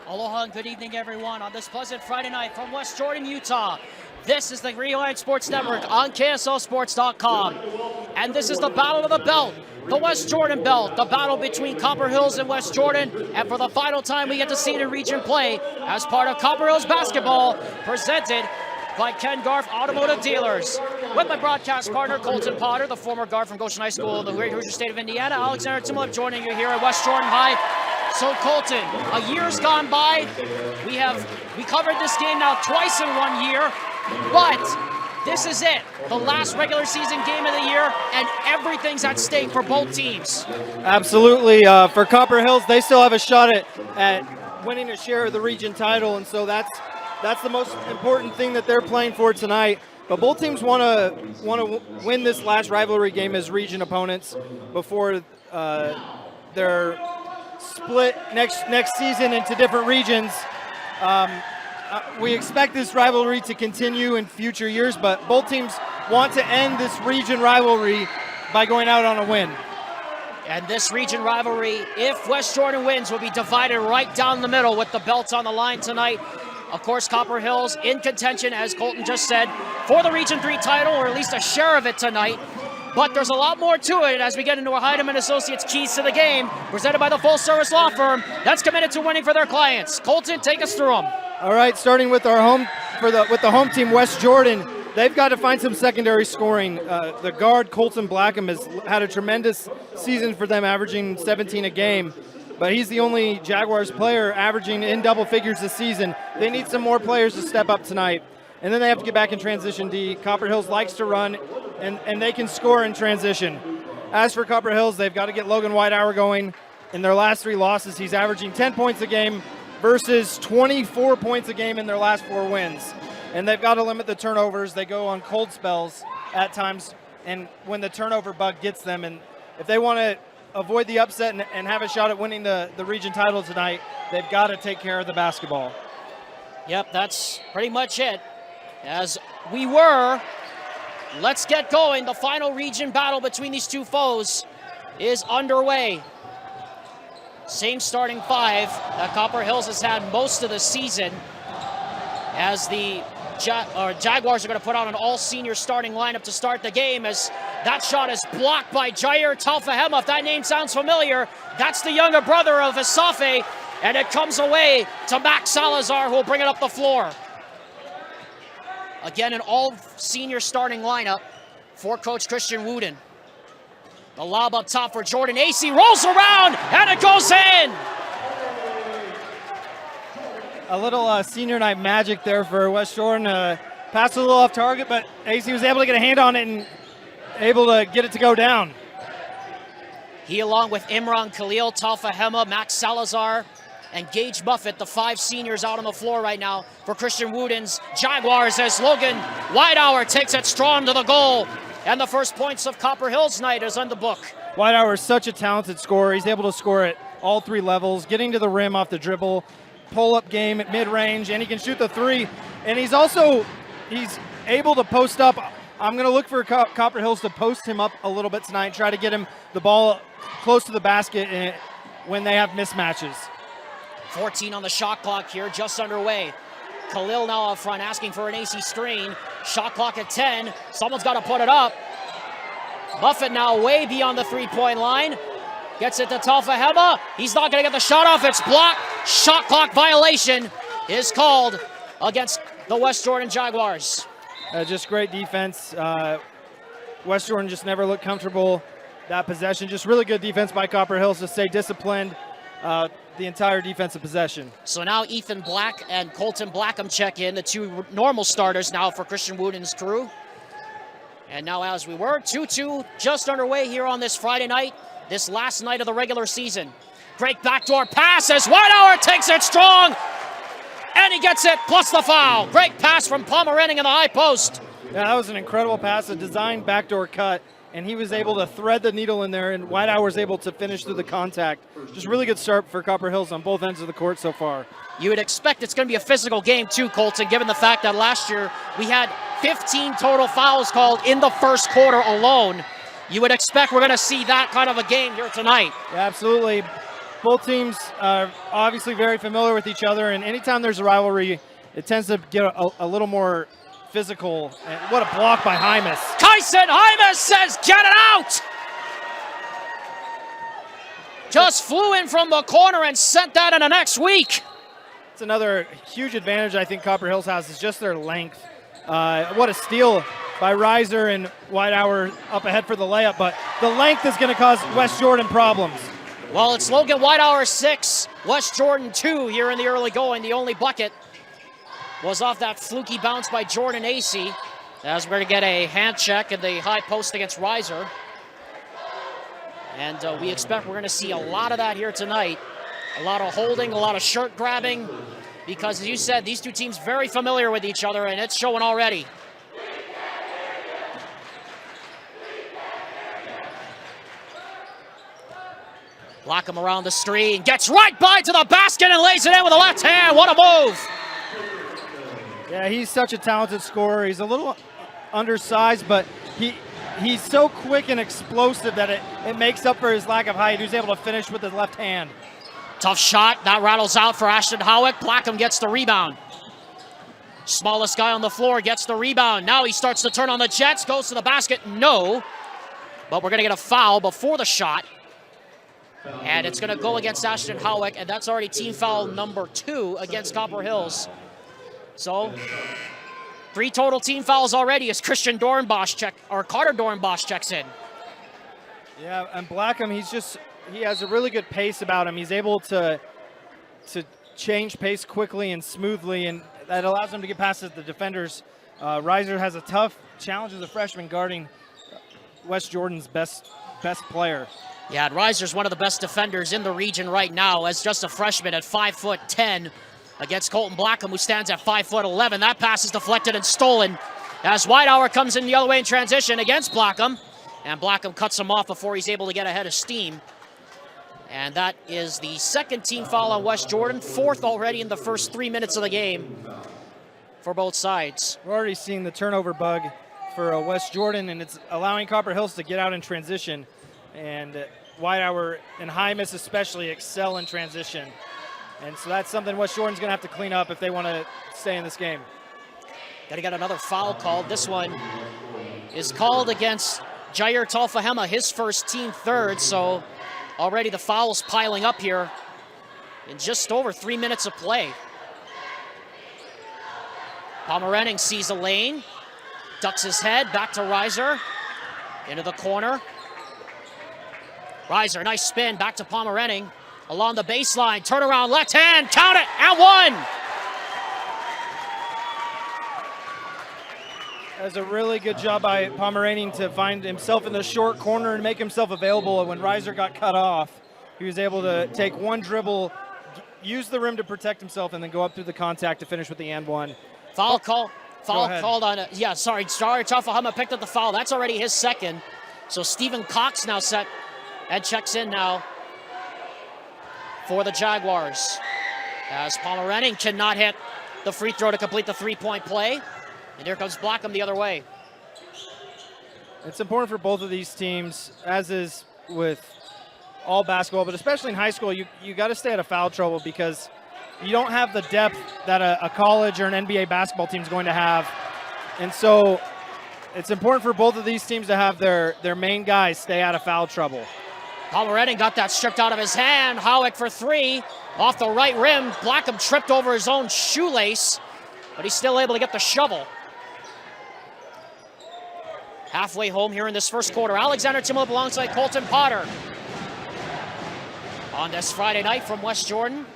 Aloha and good evening, everyone, on this pleasant Friday night from West Jordan, Utah. This is the Realigned Sports Network on KSLSports.com. And this is the Battle of the Belt, the West Jordan Belt, the battle between Copper Hills and West Jordan. And for the final time, we get to see it in region play as part of Copper Hills basketball, presented by Ken Garf Automotive Dealers. With my broadcast partner, Colton Potter, the former guard from Goshen High School in the Great Hoosier State of Indiana. Alexander Timolip joining you here at West Jordan High. So Colton, a year's gone by. We covered this game now twice in 1 year, but this is it. The last regular season game of the year, and everything's at stake for both teams. Absolutely. For Copper Hills, they still have a shot at winning a share of the region title, and so that's the most important thing that they're playing for tonight. But both teams want to win this last rivalry game as region opponents before they're split next season into different regions. We expect this rivalry to continue in future years, but both teams want to end this region rivalry by going out on a win. And this region rivalry, if West Jordan wins, will be divided right down the middle with the belts on the line tonight. Of course, Copper Hills in contention, as Colton just said, for the Region 3 title, or at least a share of it tonight. But there's a lot more to it as we get into our Heidemann Associates Keys to the Game, presented by the full-service law firm that's committed to winning for their clients. Colton, take us through them. All right, starting with our with the home team, West Jordan. They've got to find some secondary scoring. The guard, Colton Blackham, has had a tremendous season for them, averaging 17 a game. But he's the only Jaguars player averaging in double figures this season. They need some more players to step up tonight. And then they have to get back in transition D. Copper Hills likes to run, and they can score in transition. As for Copper Hills, they've got to get Logan Whitehour going. In their last 3 losses, he's averaging 10 points a game versus 24 points a game in their last 4 wins. And they've got to limit the turnovers. They go on cold spells at times, and when the turnover bug gets them. And if they want to avoid the upset and have a shot at winning the region title tonight, they've got to take care of the basketball. Yep, that's pretty much it. As we were, let's get going. The final region battle between these two foes is underway. Same starting 5 that Copper Hills has had most of the season, as the Jaguars are going to put out an all-senior starting lineup to start the game, as that shot is blocked by Jair Talfahema. If that name sounds familiar, that's the younger brother of Asafe, and it comes away to Max Salazar, who will bring it up the floor. Again, an all-senior starting lineup for Coach Christian Wooden. The lob up top for Jordan Acey, rolls around, and it goes in! A little senior night magic there for West Jordan. Passed a little off target, but Acey was able to get a hand on it and able to get it to go down. He, along with Imran Khalil, Talfahema, Max Salazar, and Gage Buffett, the 5 seniors out on the floor right now for Christian Wooden's Jaguars, as Logan Whitehour takes it strong to the goal. And the first points of Copper Hills night is on the book. Whitehour is such a talented scorer. He's able to score at all 3 levels, getting to the rim off the dribble, pull-up game at mid-range, and he can shoot the 3. And he's able to post up. I'm going to look for Copper Hills to post him up a little bit tonight, try to get him the ball close to the basket when they have mismatches. 14 on the shot clock here, just underway. Khalil now up front, asking for an AC screen. Shot clock at 10. Someone's got to put it up. Buffett now way beyond the 3-point line. Gets it to Talfahema. He's not going to get the shot off. It's blocked. Shot clock violation is called against the West Jordan Jaguars. Just great defense. West Jordan just never looked comfortable that possession. Just really good defense by Copper Hills to stay disciplined the entire defensive possession. So now Ethan Black and Colton Blackham check in, the 2 normal starters now for Christian Wooden's crew. And now, as we were, 2-2 just underway here on this Friday night, this last night of the regular season. Great backdoor pass as Whitehour takes it strong, and he gets it, plus the foul. Great pass from Pomeranian in the high post. Yeah, that was an incredible pass, a designed backdoor cut, and he was able to thread the needle in there, and Whitehour was able to finish through the contact. Just really good start for Copper Hills on both ends of the court so far. You would expect it's going to be a physical game too, Colton, given the fact that last year we had 15 total fouls called in the first quarter alone. you would expect we're going to see that kind of a game here tonight. Yeah, absolutely. Both teams are obviously very familiar with each other, and anytime there's a rivalry, it tends to get a little more physical. And what a block by Hymas. Hymas says, get it out! Just flew in from the corner and sent that in the next week. It's another huge advantage I think Copper Hills has is just their length. What a steal by Reiser and Whitehour up ahead for the layup, but the length is going to cause West Jordan problems. Well, it's Logan Whitehour 6, West Jordan 2 here in the early going. The only bucket was off that fluky bounce by Jordan Acey, as we're going to get a hand check in the high post against Reiser. And we expect we're going to see a lot of that here tonight. A lot of holding, a lot of shirt grabbing, because as you said, these two teams very familiar with each other, and it's showing already. Block him around the screen, gets right by to the basket and lays it in with the left hand. What a move! Yeah, he's such a talented scorer. He's a little undersized, but he's so quick and explosive that it makes up for his lack of height. He's able to finish with his left hand. Tough shot, that rattles out for Ashton Howick. Blackham gets the rebound. Smallest guy on the floor gets the rebound. Now he starts to turn on the Jets, goes to the basket, no. But we're gonna get a foul before the shot. And it's gonna go against Ashton Howick, and that's already team foul number 2 against Copper Hills. So, 3 total team fouls already as Carter Dornbosch checks in. Yeah, and Blackham, he has a really good pace about him. He's able to change pace quickly and smoothly, and that allows him to get past the defenders. Reiser has a tough challenge as a freshman guarding West Jordan's best player. Yeah, and Reiser's one of the best defenders in the region right now as just a freshman at 5'10" against Colton Blackham, who stands at 5'11". That pass is deflected and stolen as Whitehour comes in the other way in transition against Blackham, and Blackham cuts him off before he's able to get ahead of steam. And that is the second team foul on West Jordan, 4th already in the first 3 minutes of the game for both sides. We're already seeing the turnover bug for West Jordan, and it's allowing Copper Hills to get out in transition. And Whitehour and Hymas especially excel in transition. And so that's something West Jordan's going to have to clean up if they want to stay in this game. Got to get another foul called. This one is called against Jair Talfahema, his first team 3rd, so already the fouls piling up here in just over 3 minutes of play. Pomerenning sees a lane, ducks his head, back to Reiser, into the corner. Reiser, nice spin, back to Pomerenning, along the baseline, turnaround, left hand, count it, and 1! That was a really good job by Pomerenning to find himself in the short corner and make himself available. When Reiser got cut off, he was able to take one dribble, use the rim to protect himself, and then go up through the contact to finish with the and 1. Foul called on it. Yeah, sorry, Jair Talfahema picked up the foul. That's already his 2nd. So Stephen Cox now set and checks in now for the Jaguars. As Pomerenning cannot hit the free throw to complete the 3-point play. And here comes Blackham the other way. It's important for both of these teams, as is with all basketball, but especially in high school, you got to stay out of foul trouble because you don't have the depth that a college or an NBA basketball team is going to have. And so it's important for both of these teams to have their main guys stay out of foul trouble. Pomerenning got that stripped out of his hand. Howick for 3, off the right rim. Blackham tripped over his own shoelace, but he's still able to get the shovel. Halfway home here in this first quarter. Alexander Timolip alongside Colton Potter. On this Friday night from West Jordan.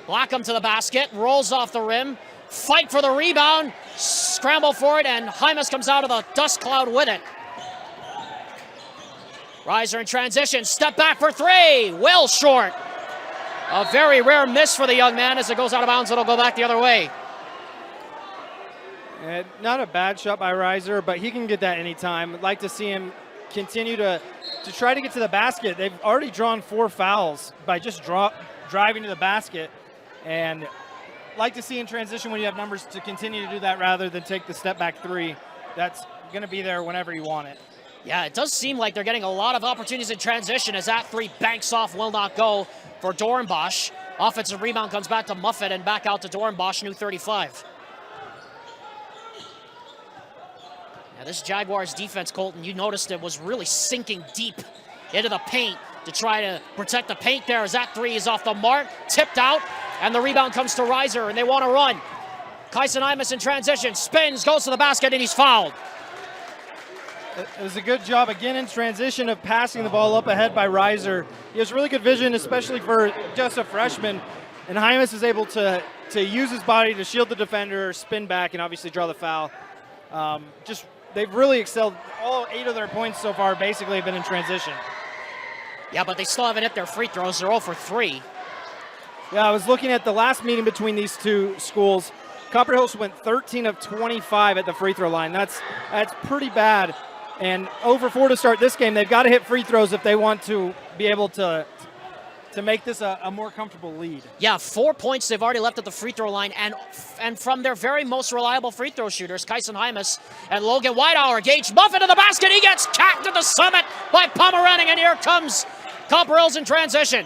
Blackham to the basket, rolls off the rim, fight for the rebound, scramble for it, and Hymas comes out of the dust cloud with it. Reiser in transition, step back for 3, well short. A very rare miss for the young man. As it goes out of bounds, it'll go back the other way. Not a bad shot by Reiser, but he can get that anytime. I'd like to see him continue to try to get to the basket. They've already drawn 4 fouls by just driving to the basket. And like to see in transition when you have numbers to continue to do that rather than take the step back 3. That's going to be there whenever you want it. Yeah, it does seem like they're getting a lot of opportunities in transition as that three banks off, will not go for Dornbosch. Offensive rebound comes back to Muffet and back out to Dornbosch, new 35. Now this Jaguars defense, Colton, you noticed it was really sinking deep into the paint to try to protect the paint there as that three is off the mark, tipped out, and the rebound comes to Reiser, and they want to run. Kyson Imus in transition, spins, goes to the basket, and he's fouled. It was a good job again in transition of passing the ball up ahead by Reiser. He has really good vision, especially for just a freshman. And Hymas is able to use his body to shield the defender, spin back, and obviously draw the foul. They've really excelled. All 8 of their points so far basically have been in transition. Yeah, but they still haven't hit their free throws. They're 0 for 3. Yeah, I was looking at the last meeting between these two schools. Copper Hills went 13 of 25 at the free throw line. That's pretty bad. And 0 for 4 to start this game. They've got to hit free throws if they want to be able to make this a more comfortable lead. Yeah, 4 points they've already left at the free throw line, and from their very most reliable free throw shooters, Kyson Hymas and Logan Whitehour. Gage Muffin to the basket. He gets capped at the summit by Pomeranning, and here comes Copper Hills in transition.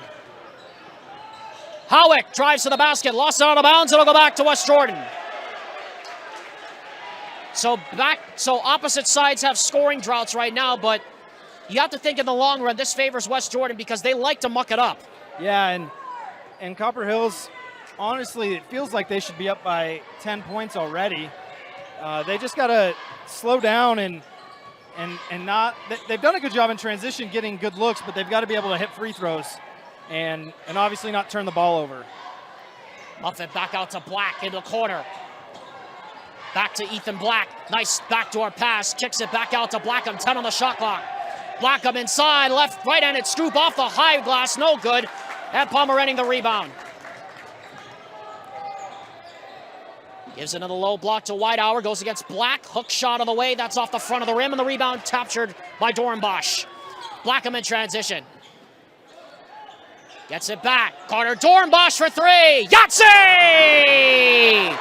Howick drives to the basket, lost it out of bounds. It'll go back to West Jordan. So opposite sides have scoring droughts right now, but you have to think in the long run this favors West Jordan because they like to muck it up. Yeah, and Copper Hills, honestly, it feels like they should be up by 10 points already. They just got to slow down and not. They've done a good job in transition getting good looks, but they've got to be able to hit free throws and obviously not turn the ball over. Muffet back out to Black in the corner. Back to Ethan Black. Nice backdoor pass. Kicks it back out to Blackham. 10 on the shot clock. Blackham inside. Left, right-handed scoop off the high glass. No good. And Pomeranning the rebound. Gives another low block to Whitehour. Goes against Black. Hook shot on the way. That's off the front of the rim. And the rebound captured by Dornbosch. Blackham in transition. Gets it back. Carter Dornbosch for 3. Yahtzee!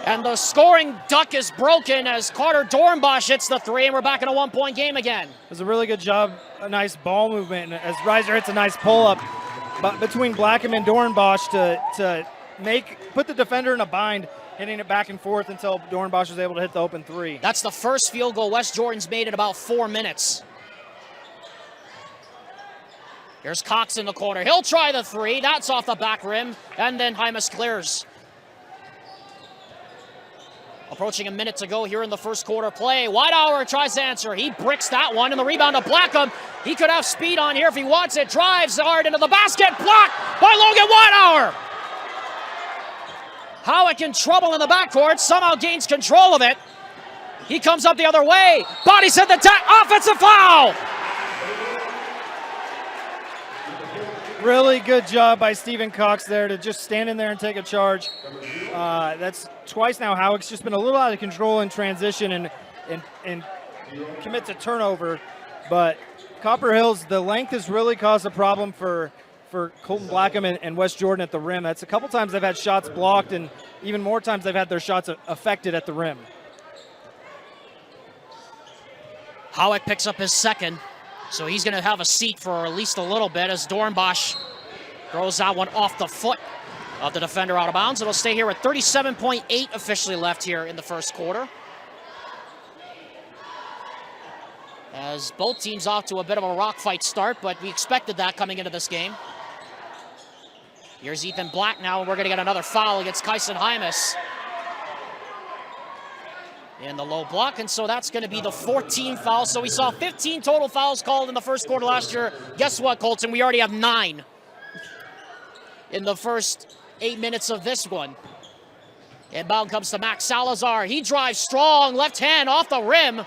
And the scoring duck is broken as Carter Dornbosch hits the 3, and we're back in a 1-point game again. It was a really good job, a nice ball movement, as Reiser hits a nice pull-up between Blackham and Dornbosch to put the defender in a bind, hitting it back and forth until Dornbosch was able to hit the open 3. That's the first field goal West Jordan's made in about 4 minutes. Here's Cox in the corner. He'll try the 3. That's off the back rim, and then Hymas clears. Approaching a minute to go here in the first quarter play. Whitehour tries to answer. He bricks that one, and the rebound to Blackham. He could have speed on here if he wants it. Drives hard into the basket. Blocked by Logan Whitehour. Howick in trouble in the backcourt. Somehow gains control of it. He comes up the other way. Bodies hit the deck. Offensive foul. Really good job by Stephen Cox there to just stand in there and take a charge. That's twice now Howick's just been a little out of control in transition and commits a turnover. But Copper Hills, the length has really caused a problem for Colton Blackham and West Jordan at the rim. That's a couple times they've had shots blocked, and even more times they've had their shots affected at the rim. Howick picks up his second. So he's going to have a seat for at least a little bit as Dornbosch throws that one off the foot of the defender out of bounds. It'll stay here with 37.8 officially left here in the first quarter. As both teams off to a bit of a rock fight start, but we expected that coming into this game. Here's Ethan Black now, and we're going to get another foul against Kyson Hymas in the low block, and so that's going to be the 14th foul. So we saw 15 total fouls called in the first quarter last year. Guess what, Colton? We already have 9 in the first 8 minutes of this one. Inbound comes to Max Salazar. He drives strong, left hand off the rim,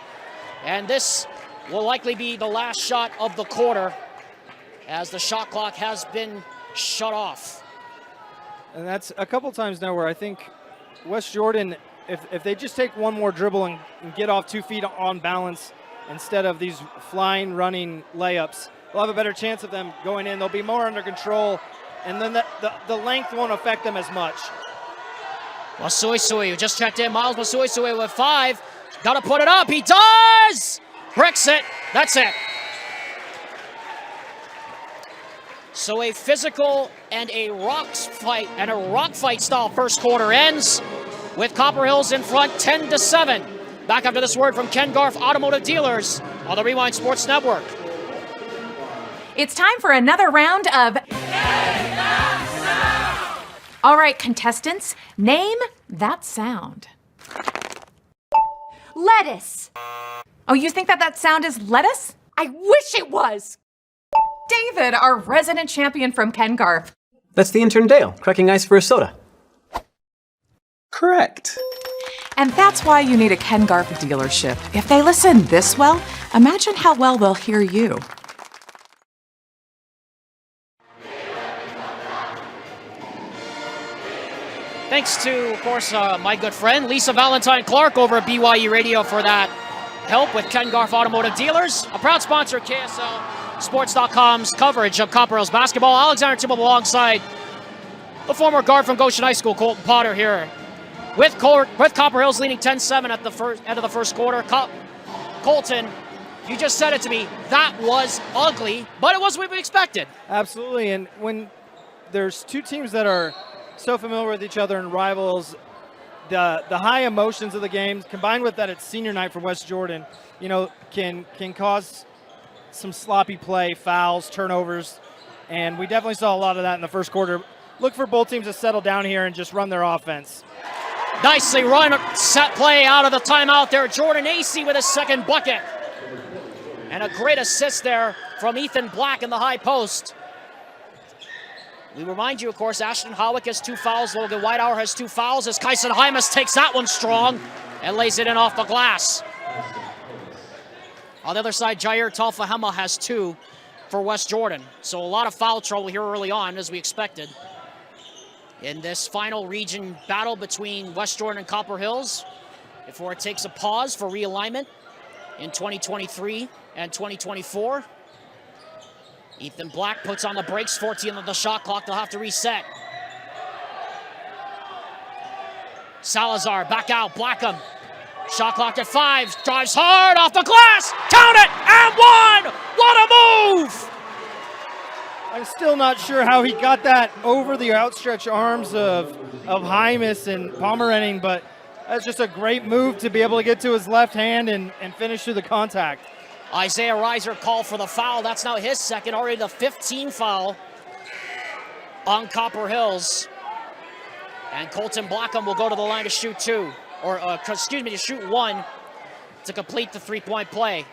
and this will likely be the last shot of the quarter as the shot clock has been shut off. And that's a couple times now where I think West Jordan, if they just take one more dribble and get off 2 feet on balance instead of these flying, running layups, they'll have a better chance of them going in. They'll be more under control, and then the length won't affect them as much. Masuisui, who just checked in. Miles Masuisui with 5. Got to put it up. He does! Bricks it. That's it. So a physical and a rock fight style first quarter ends with Copper Hills in front 10-7. Back after this word from Ken Garff Automotive Dealers on the Rewind Sports Network. It's time for another round of All right, contestants, name that sound. Lettuce. Oh, you think that sound is lettuce? I wish it was. David, our resident champion from Ken Garff. That's the intern Dale, cracking ice for a soda. Correct. And that's why you need a Ken Garff dealership. If they listen this well, imagine how well they'll hear you. Thanks to, of course, my good friend Lisa Valentine Clark over at BYU Radio for that help with Ken Garff Automotive Dealers, a proud sponsor of KSL Sports.com's coverage of Copper Hills basketball. Alexander Tibble alongside the former guard from Goshen High School, Colton Potter, here with Copper Hills leading 10-7 at the end of the first quarter. Colton, you just said it to me. That was ugly, but it was what we expected. Absolutely, and when there's two teams that are so familiar with each other and rivals, the high emotions of the game combined with that it's senior night for West Jordan, can cause some sloppy play, fouls, turnovers, and we definitely saw a lot of that in the first quarter. Look for both teams to settle down here and just run their offense. Nicely run, set play out of the timeout there. Jordan Acey with his second bucket. And a great assist there from Ethan Black in the high post. We remind you, of course, Ashton Howick has 2 fouls. Logan Whitehour has 2 fouls as Kyson Hymas takes that one strong and lays it in off the glass. On the other side, Jair Talfahema has 2 for West Jordan. So a lot of foul trouble here early on, as we expected. In this final region battle between West Jordan and Copper Hills, before it takes a pause for realignment in 2023 and 2024. Ethan Black puts on the brakes, 14 on the shot clock. They'll have to reset. Salazar back out, Blackham. Shot clock at 5, drives hard off the glass, count it, and 1! What a move! I'm still not sure how he got that over the outstretched arms of Hymas and Pomerenning, but that's just a great move to be able to get to his left hand and finish through the contact. Isaiah Reiser called for the foul. That's now his second, already the 15th foul on Copper Hills. And Colton Blackham will go to the line to shoot 2, to shoot 1 to complete the 3-point play.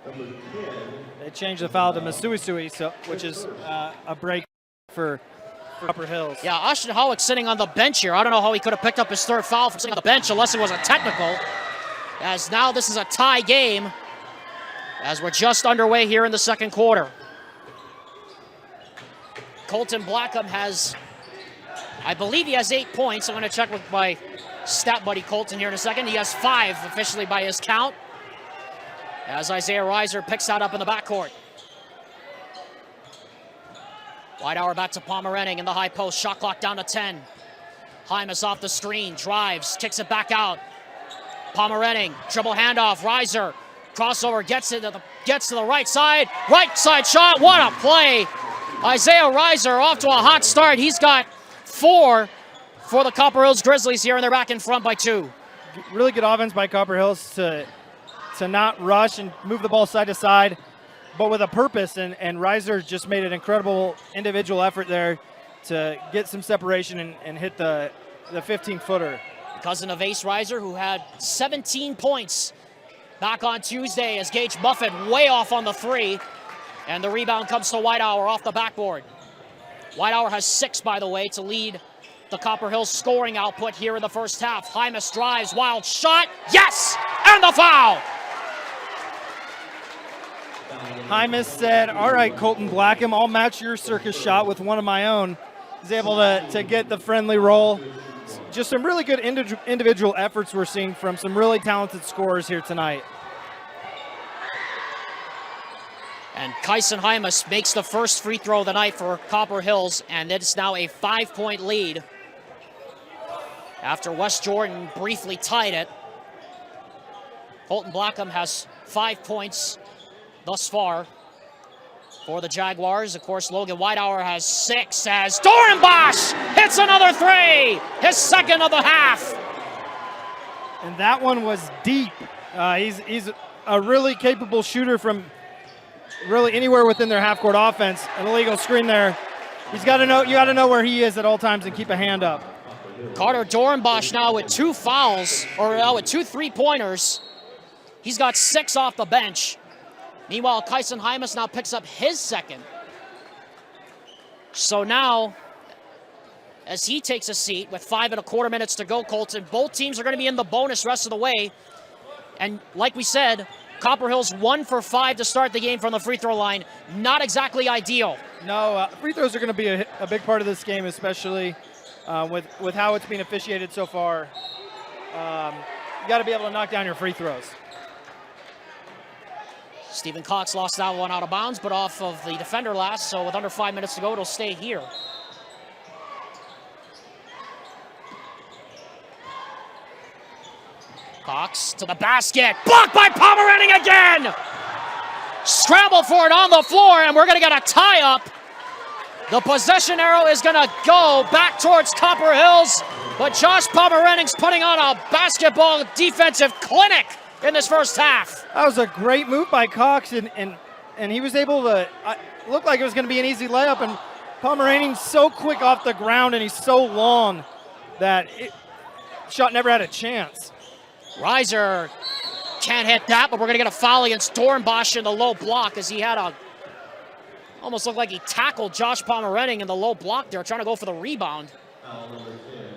They changed the foul to Masuisui, which is a break for Copper Hills. Yeah, Ashton Howick sitting on the bench here. I don't know how he could have picked up his 3rd foul from sitting on the bench unless it was a technical. As now this is a tie game as we're just underway here in the second quarter. Colton Blackham has, I believe he has 8 points. I'm going to check with my stat buddy Colton here in a second. He has 5 officially by his count, as Isaiah Reiser picks that up in the backcourt. Whitehour back to Pomerenning in the high post. Shot clock down to 10. Hymas off the screen, drives, kicks it back out. Pomerenning, dribble handoff, Reiser, crossover, gets to the right side shot, what a play! Isaiah Reiser off to a hot start. He's got 4 for the Copper Hills Grizzlies here, and they're back in front by 2. Really good offense by Copper Hills to not rush and move the ball side to side, but with a purpose, and Reiser just made an incredible individual effort there to get some separation and hit the 15-footer. Cousin of Ace Reiser, who had 17 points back on Tuesday, as Gage Buffett way off on the 3. And the rebound comes to Whitehour off the backboard. Whitehour has 6, by the way, to lead the Copper Hills scoring output here in the first half. Hymas drives, wild shot, yes! And the foul! Hymas said, all right, Colton Blackham, I'll match your circus shot with one of my own. He's able to get the friendly roll. Just some really good individual efforts we're seeing from some really talented scorers here tonight. And Kyson Hymas makes the first free throw of the night for Copper Hills, and it's now a 5-point lead after West Jordan briefly tied it Colton Blackham has 5 points thus far for the Jaguars. Of course, Logan Whitehour has 6 as Dorenbosch hits another 3, his second of the half. And that one was deep. He's a really capable shooter from really anywhere within their half-court offense. An illegal screen there. You got to know where he is at all times and keep a hand up. Carter Dorenbosch now with 2 fouls, or now with 2 3-pointers. He's got 6 off the bench. Meanwhile, Kyson Hymas now picks up his second. So now, as he takes a seat with 5 1/4 minutes to go, Colton, both teams are going to be in the bonus rest of the way. And like we said, Copper Hills 1 for 5 to start the game from the free throw line. Not exactly ideal. No, free throws are going to be a big part of this game, especially with how it's being officiated so far. You got to be able to knock down your free throws. Stephen Cox lost that one out of bounds, but off of the defender last, so with under 5 minutes to go, it'll stay here. Cox to the basket, blocked by Pomeranting again! Scramble for it on the floor, and we're gonna get a tie-up. The possession arrow is gonna go back towards Copper Hills, but Josh Pomeranting's putting on a basketball defensive clinic in this first half. That was a great move by Cox, and he was able to look like it was going to be an easy layup, and Pomeranting's so quick off the ground and he's so long that shot never had a chance. Reiser can't hit that, but we're going to get a foul against Dorenbosch in the low block as he had almost looked like he tackled Josh Pomeranting in the low block there, trying to go for the rebound.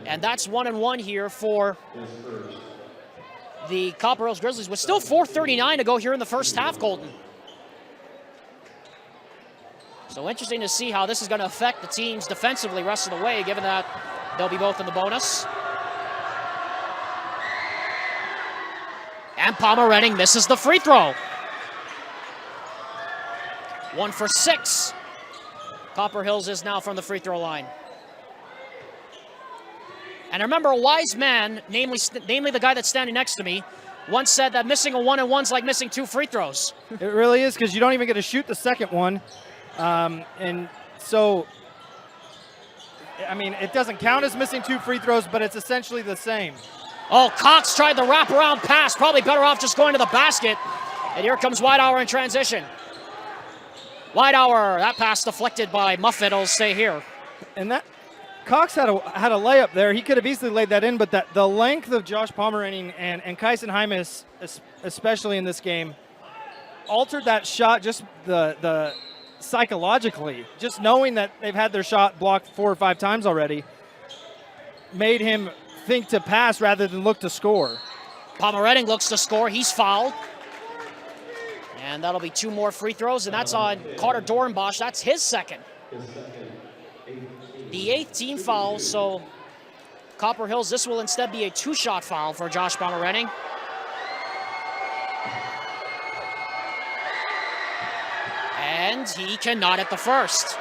And that's 1 and 1 here for the Copper Hills Grizzlies with still 4:39 to go here in the first half, Colton. So interesting to see how this is going to affect the teams defensively rest of the way, given that they'll be both in the bonus. And Pomeranting misses the free throw. 1 for 6. Copper Hills is now from the free throw line. And I remember a wise man, namely the guy that's standing next to me, once said that missing a 1 and 1's like missing 2 free throws. It really is, because you don't even get to shoot the second one. And so, I mean, it doesn't count as missing 2 free throws, but it's essentially the same. Oh, Cox tried the wraparound pass. Probably better off just going to the basket. And here comes Whitehour in transition. Whitehour, that pass deflected by Muffet. It'll stay here. And that Cox had a layup there. He could have easily laid that in, but the length of Josh Pomeranting and Kyson Hymas, especially in this game, altered that shot just the psychologically. Just knowing that they've had their shot blocked 4 or 5 times already made him think to pass rather than look to score. Pomeranting looks to score. He's fouled. And that'll be 2 more free throws, and that's on Carter Dorenbosch. That's his second. The 8th team foul, so Copper Hills, this will instead be a 2-shot foul for Josh Pomeranting. And he cannot hit the first.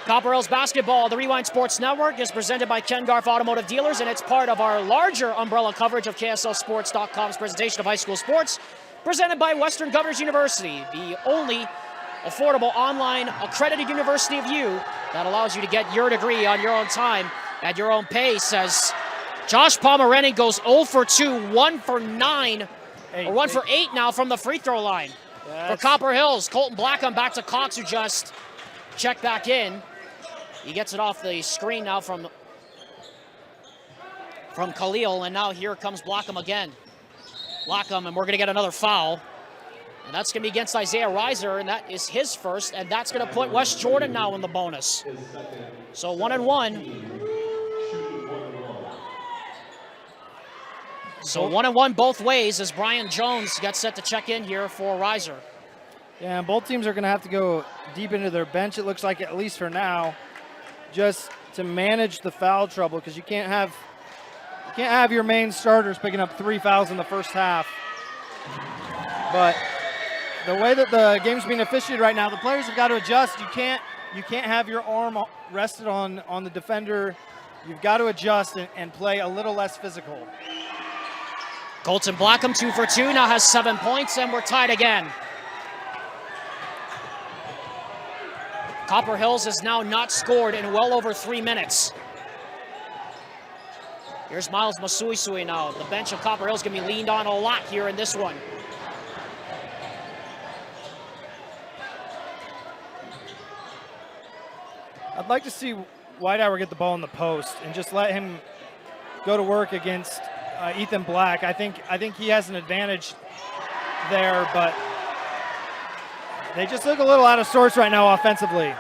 Copper Hills basketball, the Rewind Sports Network, is presented by Ken Garff Automotive Dealers, and it's part of our larger umbrella coverage of KSLSports.com's presentation of high school sports, presented by Western Governors University, the only affordable online accredited university of you that allows you to get your degree on your own time at your own pace. As Josh Pomeranting goes 0 for 2, 1 for 9, or 1 for 8 now from the free throw line. For Copper Hills, Colton Blackham back to Cox, who just checked back in. He gets it off the screen now from Khalil, and now here comes Blackham again. Blackham, and we're going to get another foul. And that's going to be against Isaiah Reiser, and that is his first, and that's going to put West Jordan now in the bonus. So 1 and 1. So 1 and 1 both ways as Brian Jones gets set to check in here for Reiser. Yeah, and both teams are going to have to go deep into their bench, it looks like, at least for now, just to manage the foul trouble, because you can't have your main starters picking up 3 fouls in the first half. But the way that the game's being officiated right now, the players have got to adjust. You can't have your arm rested on the defender. You've got to adjust and play a little less physical. Colton Blackham 2 for 2, now has 7 points, and we're tied again. Copper Hills has now not scored in well over 3 minutes. Here's Miles Masuisui now. The bench of Copper Hills going to be leaned on a lot here in this one. I'd like to see Whitehour get the ball in the post and just let him go to work against Ethan Black. I think he has an advantage there, but they just look a little out of sorts right now offensively.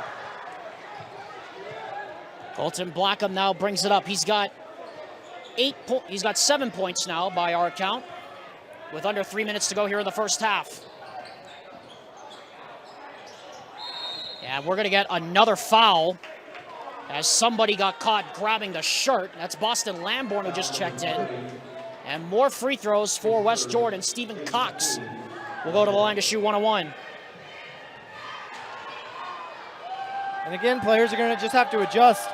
Colton Blackham now brings it up. He's got 7 points now by our count, with under 3 minutes to go here in the first half. And we're going to get another foul as somebody got caught grabbing the shirt. That's Boston Lamborn who just checked in. And more free throws for West Jordan. Stephen Cox will go to the line to shoot 1-on-1. And again, players are going to just have to adjust.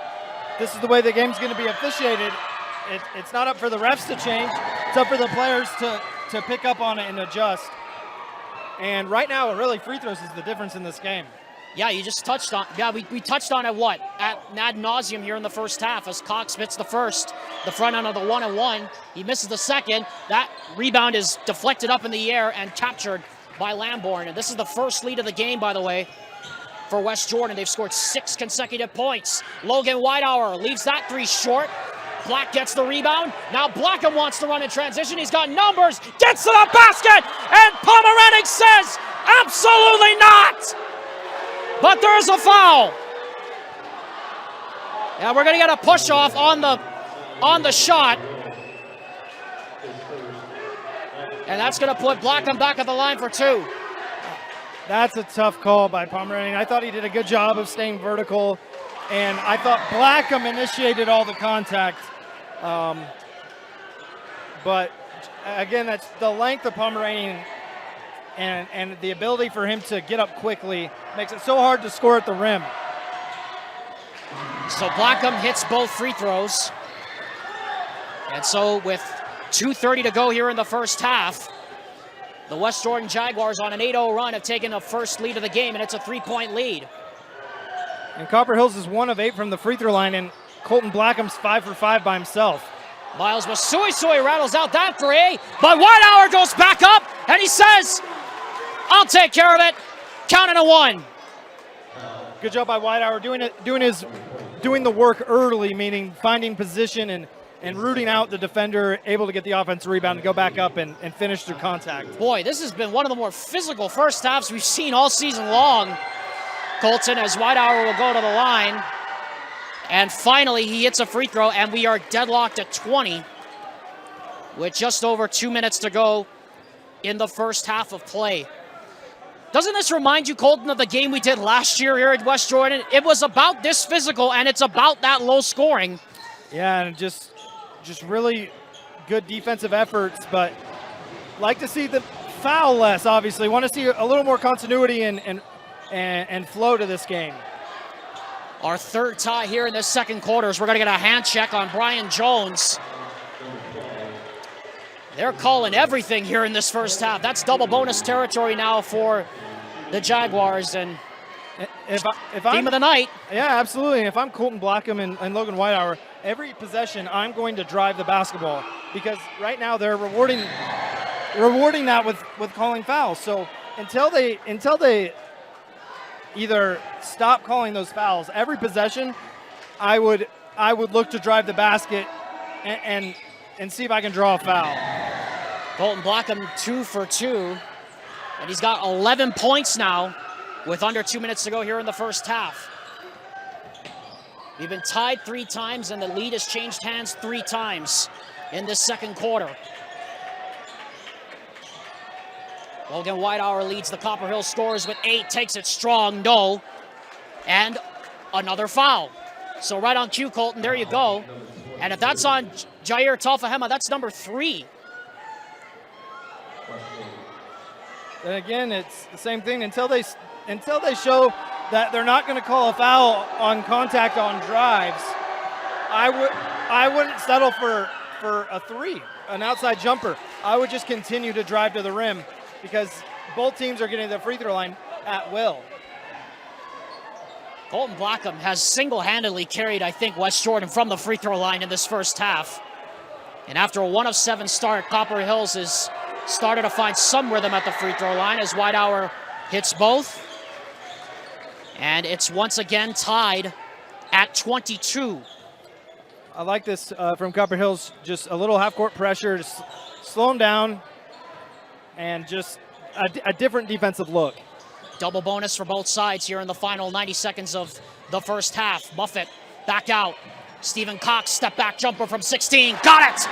This is the way the game's going to be officiated. It's not up for the refs to change. It's up for the players to pick up on it and adjust. And right now, really, free throws is the difference in this game. Yeah, you just touched on. Yeah, we touched on it. Ad nauseum here in the first half as Cox hits the first, the front end of the 1-on-1. He misses the second. That rebound is deflected up in the air and captured by Lamborn. And this is the first lead of the game, by the way, for West Jordan. They've scored 6 consecutive points. Logan Whitehour leaves that 3 short. Black gets the rebound. Now Blackham wants to run in transition. He's got numbers. Gets to the basket, and Pomeranic says, absolutely not. But there's a foul. Yeah, we're going to get a push off on the shot. And that's going to put Blackham back at the line for 2. That's a tough call by Pomeranian. I thought he did a good job of staying vertical, and I thought Blackham initiated all the contact. But again, that's the length of Pomeranian and the ability for him to get up quickly makes it so hard to score at the rim. So Blackham hits both free throws. And so with 2:30 to go here in the first half, the West Jordan Jaguars on an 8-0 run have taken the first lead of the game, and it's a 3-point lead. And Copper Hills is 1 of 8 from the free throw line, and Colton Blackham's 5 for 5 by himself. Miles Masuisui rattles out that 3, but Whitehour goes back up, and he says, I'll take care of it. Counting a 1. Good job by Whitehour doing the work early, meaning finding position and rooting out the defender, able to get the offensive rebound and go back up and finish through contact. Boy, this has been one of the more physical first halves we've seen all season long, Colton, as Whitehour will go to the line. And finally, he hits a free throw, and we are deadlocked at 20 with just over 2 minutes to go in the first half of play. Doesn't this remind you, Colton, of the game we did last year here at West Jordan? It was about this physical, and it's about that low scoring. Yeah, and just really good defensive efforts, but like to see the foul less, obviously. Want to see a little more continuity and flow to this game. Our third tie here in the second quarter is we're going to get a hand check on Brian Jones. They're calling everything here in this first half. That's double bonus territory now for the Jaguars, and if team of the night. Yeah, absolutely. If I'm Colton Blackham and Logan Whitehour, every possession I'm going to drive the basketball, because right now they're rewarding that with calling fouls. So until they either stop calling those fouls, every possession I would look to drive the basket and see if I can draw a foul. Colton Blackham 2 for 2, and he's got 11 points now with under 2 minutes to go here in the first half. We've been tied 3 times, and the lead has changed hands 3 times in this second quarter. Logan Whitehour leads the Copper Hills scorers with 8, takes it strong, no, and another foul. So right on cue, Colton, there you go. And if that's on Jair Talfahema, that's number 3. And again, it's the same thing until they show that they're not going to call a foul on contact on drives. I wouldn't settle for a 3, an outside jumper. I would just continue to drive to the rim because both teams are getting to the free throw line at will. Colton Blackham has single-handedly carried, I think, West Jordan from the free throw line in this first half. And after a 1 of 7 start, Copper Hills has started to find some rhythm at the free throw line as Whitehour hits both. And it's once again tied at 22. I like this from Copper Hills, just a little half-court pressure, just slow them down, and just a different defensive look. Double bonus for both sides here in the final 90 seconds of the first half. Muffet back out. Stephen Cox, step back jumper from 16. Got it!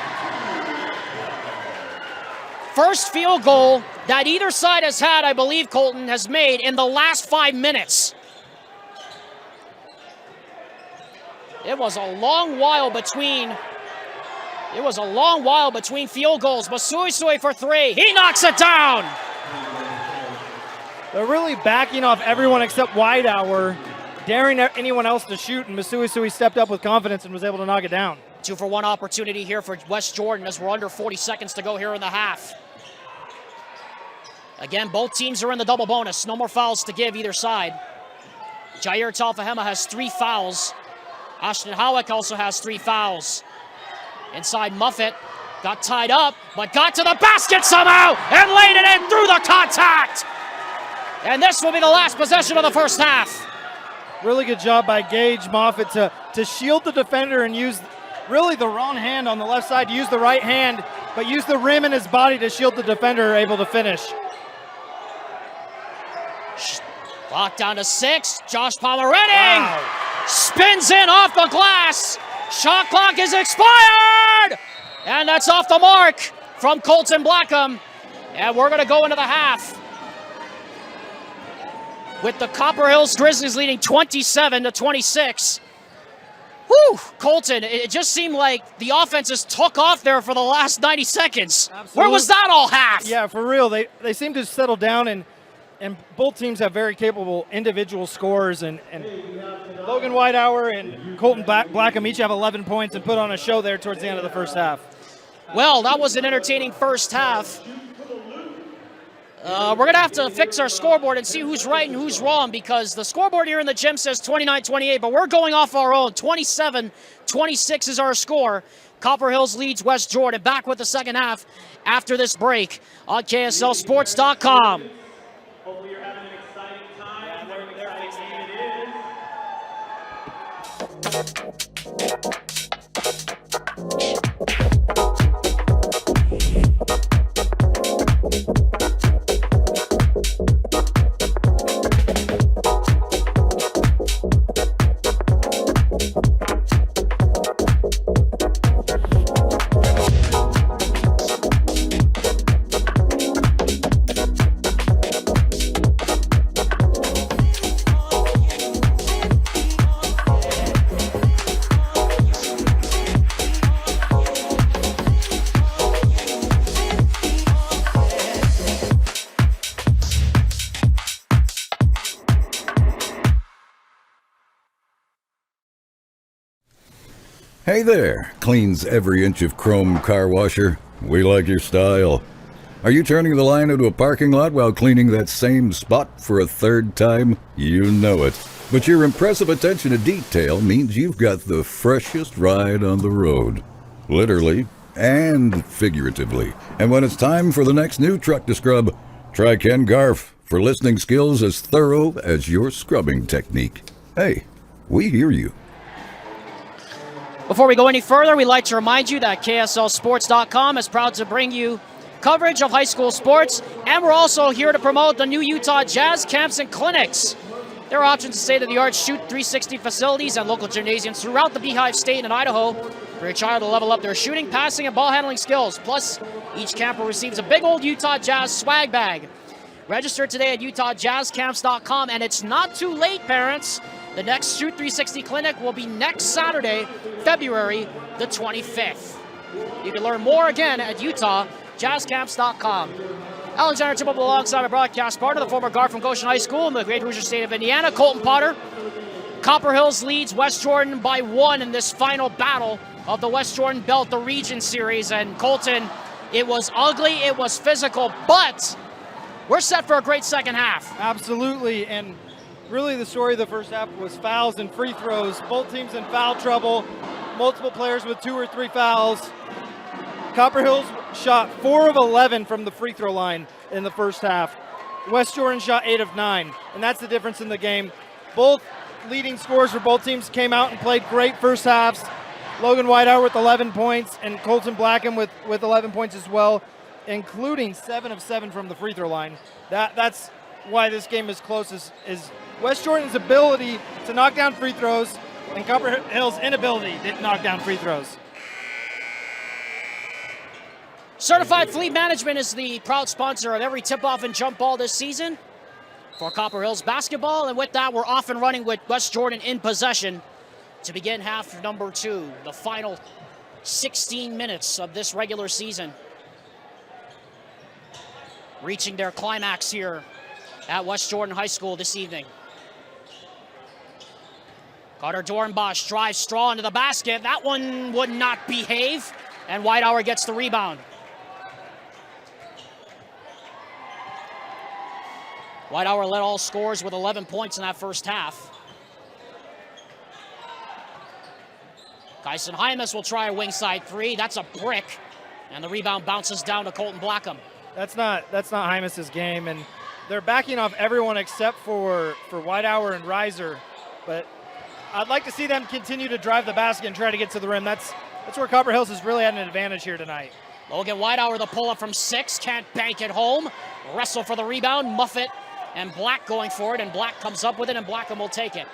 First field goal that either side has had, I believe Colton has made in the last 5 minutes. It was a long while between field goals. Masuisui for 3. He knocks it down! They're really backing off everyone except Whitehour, daring anyone else to shoot, and Masuisui stepped up with confidence and was able to knock it down. 2-for-1 opportunity here for West Jordan as we're under 40 seconds to go here in the half. Again, both teams are in the double bonus. No more fouls to give either side. Jair Talfahema has 3 fouls. Ashton Howick also has 3 fouls. Inside Muffet, got tied up, but got to the basket somehow and laid it in through the contact. And this will be the last possession of the first half. Really good job by Gage Moffitt to shield the defender and use really the wrong hand on the left side, use the right hand, but use the rim in his body to shield the defender, able to finish. Clock down to 6. Josh Pomeretti spins in off the glass. Shot clock is expired! And that's off the mark from Colton Blackham. And we're going to go into the half with the Copper Hills Grizzlies leading 27-26. Whew, Colton, it just seemed like the offense just took off there for the last 90 seconds. Absolutely. Where was that all half? Yeah, for real. They seem to settle down, and both teams have very capable individual scorers. And Logan Whitehour and Colton Blackham each have 11 points and put on a show there towards the end of the first half. Well, that was an entertaining first half. We're going to have to fix our scoreboard and see who's right and who's wrong, because the scoreboard here in the gym says 29-28, but we're going off our own. 27-26 is our score. Copper Hills leads West Jordan. Back with the second half after this break on KSLSports.com. Hopefully you're having an exciting time. Very exciting it is. Hey there, cleans every inch of chrome car washer. We like your style. Are you turning the line into a parking lot while cleaning that same spot for a third time? You know it. But your impressive attention to detail means you've got the freshest ride on the road. Literally and figuratively. And when it's time for the next new truck to scrub, try Ken Garf for listening skills as thorough as your scrubbing technique. Hey, we hear you. Before we go any further, we'd like to remind you that KSLSports.com is proud to bring you coverage of high school sports, and we're also here to promote the new Utah Jazz camps and clinics. There are options to state-of-the-art Shoot 360 facilities and local gymnasiums throughout the Beehive State and Idaho for your child to level up their shooting, passing, and ball handling skills. Plus, each camper receives a big old Utah Jazz swag bag. Register today at UtahJazzCamps.com, and it's not too late, parents. The next Shoot 360 clinic will be next Saturday, February the 25th. You can learn more again at UtahJazzCamps.com. Alexander Timble alongside my broadcast partner, the former guard from Goshen High School in the Great Hoosier State of Indiana, Colton Potter. Copper Hills leads West Jordan by 1 in this final battle of the West Jordan Belt, the Region Series. And Colton, It was ugly, it was physical, but we're set for a great second half. Absolutely, and really the story of the first half was fouls and free throws. Both teams in foul trouble, multiple players with 2 or 3 fouls. Copper Hills shot 4 of 11 from the free throw line in the first half. West Jordan shot 8 of 9, and that's the difference in the game. Both leading scorers for both teams came out and played great first halves. Logan Whitehour with 11 points and Colton Blackham with 11 points as well, including 7 of 7 from the free throw line. That's why this game is close, is West Jordan's ability to knock down free throws and Copper Hills' inability to knock down free throws. Certified Fleet Management is the proud sponsor of every tip-off and jump ball this season for Copper Hills basketball. And with that, we're off and running with West Jordan in possession to begin half number 2, the final 16 minutes of this regular season. Reaching their climax here at West Jordan High School this evening. Carter Dornbosch drives straw into the basket. That one would not behave, and Whitehour gets the rebound. Whitehour led all scorers with 11 points in that first half. Kyson Hymas will try a wing side 3. That's a brick, and the rebound bounces down to Colton Blackham. That's not Hymas' game, and they're backing off everyone except for Whitehour and Reiser. But I'd like to see them continue to drive the basket and try to get to the rim. That's where Copper Hills has really had an advantage here tonight. Logan Whitehour, the pull-up from 6, can't bank it home. Wrestle for the rebound, Muffet and Black going for it, and Black comes up with it, and Blackham will take it.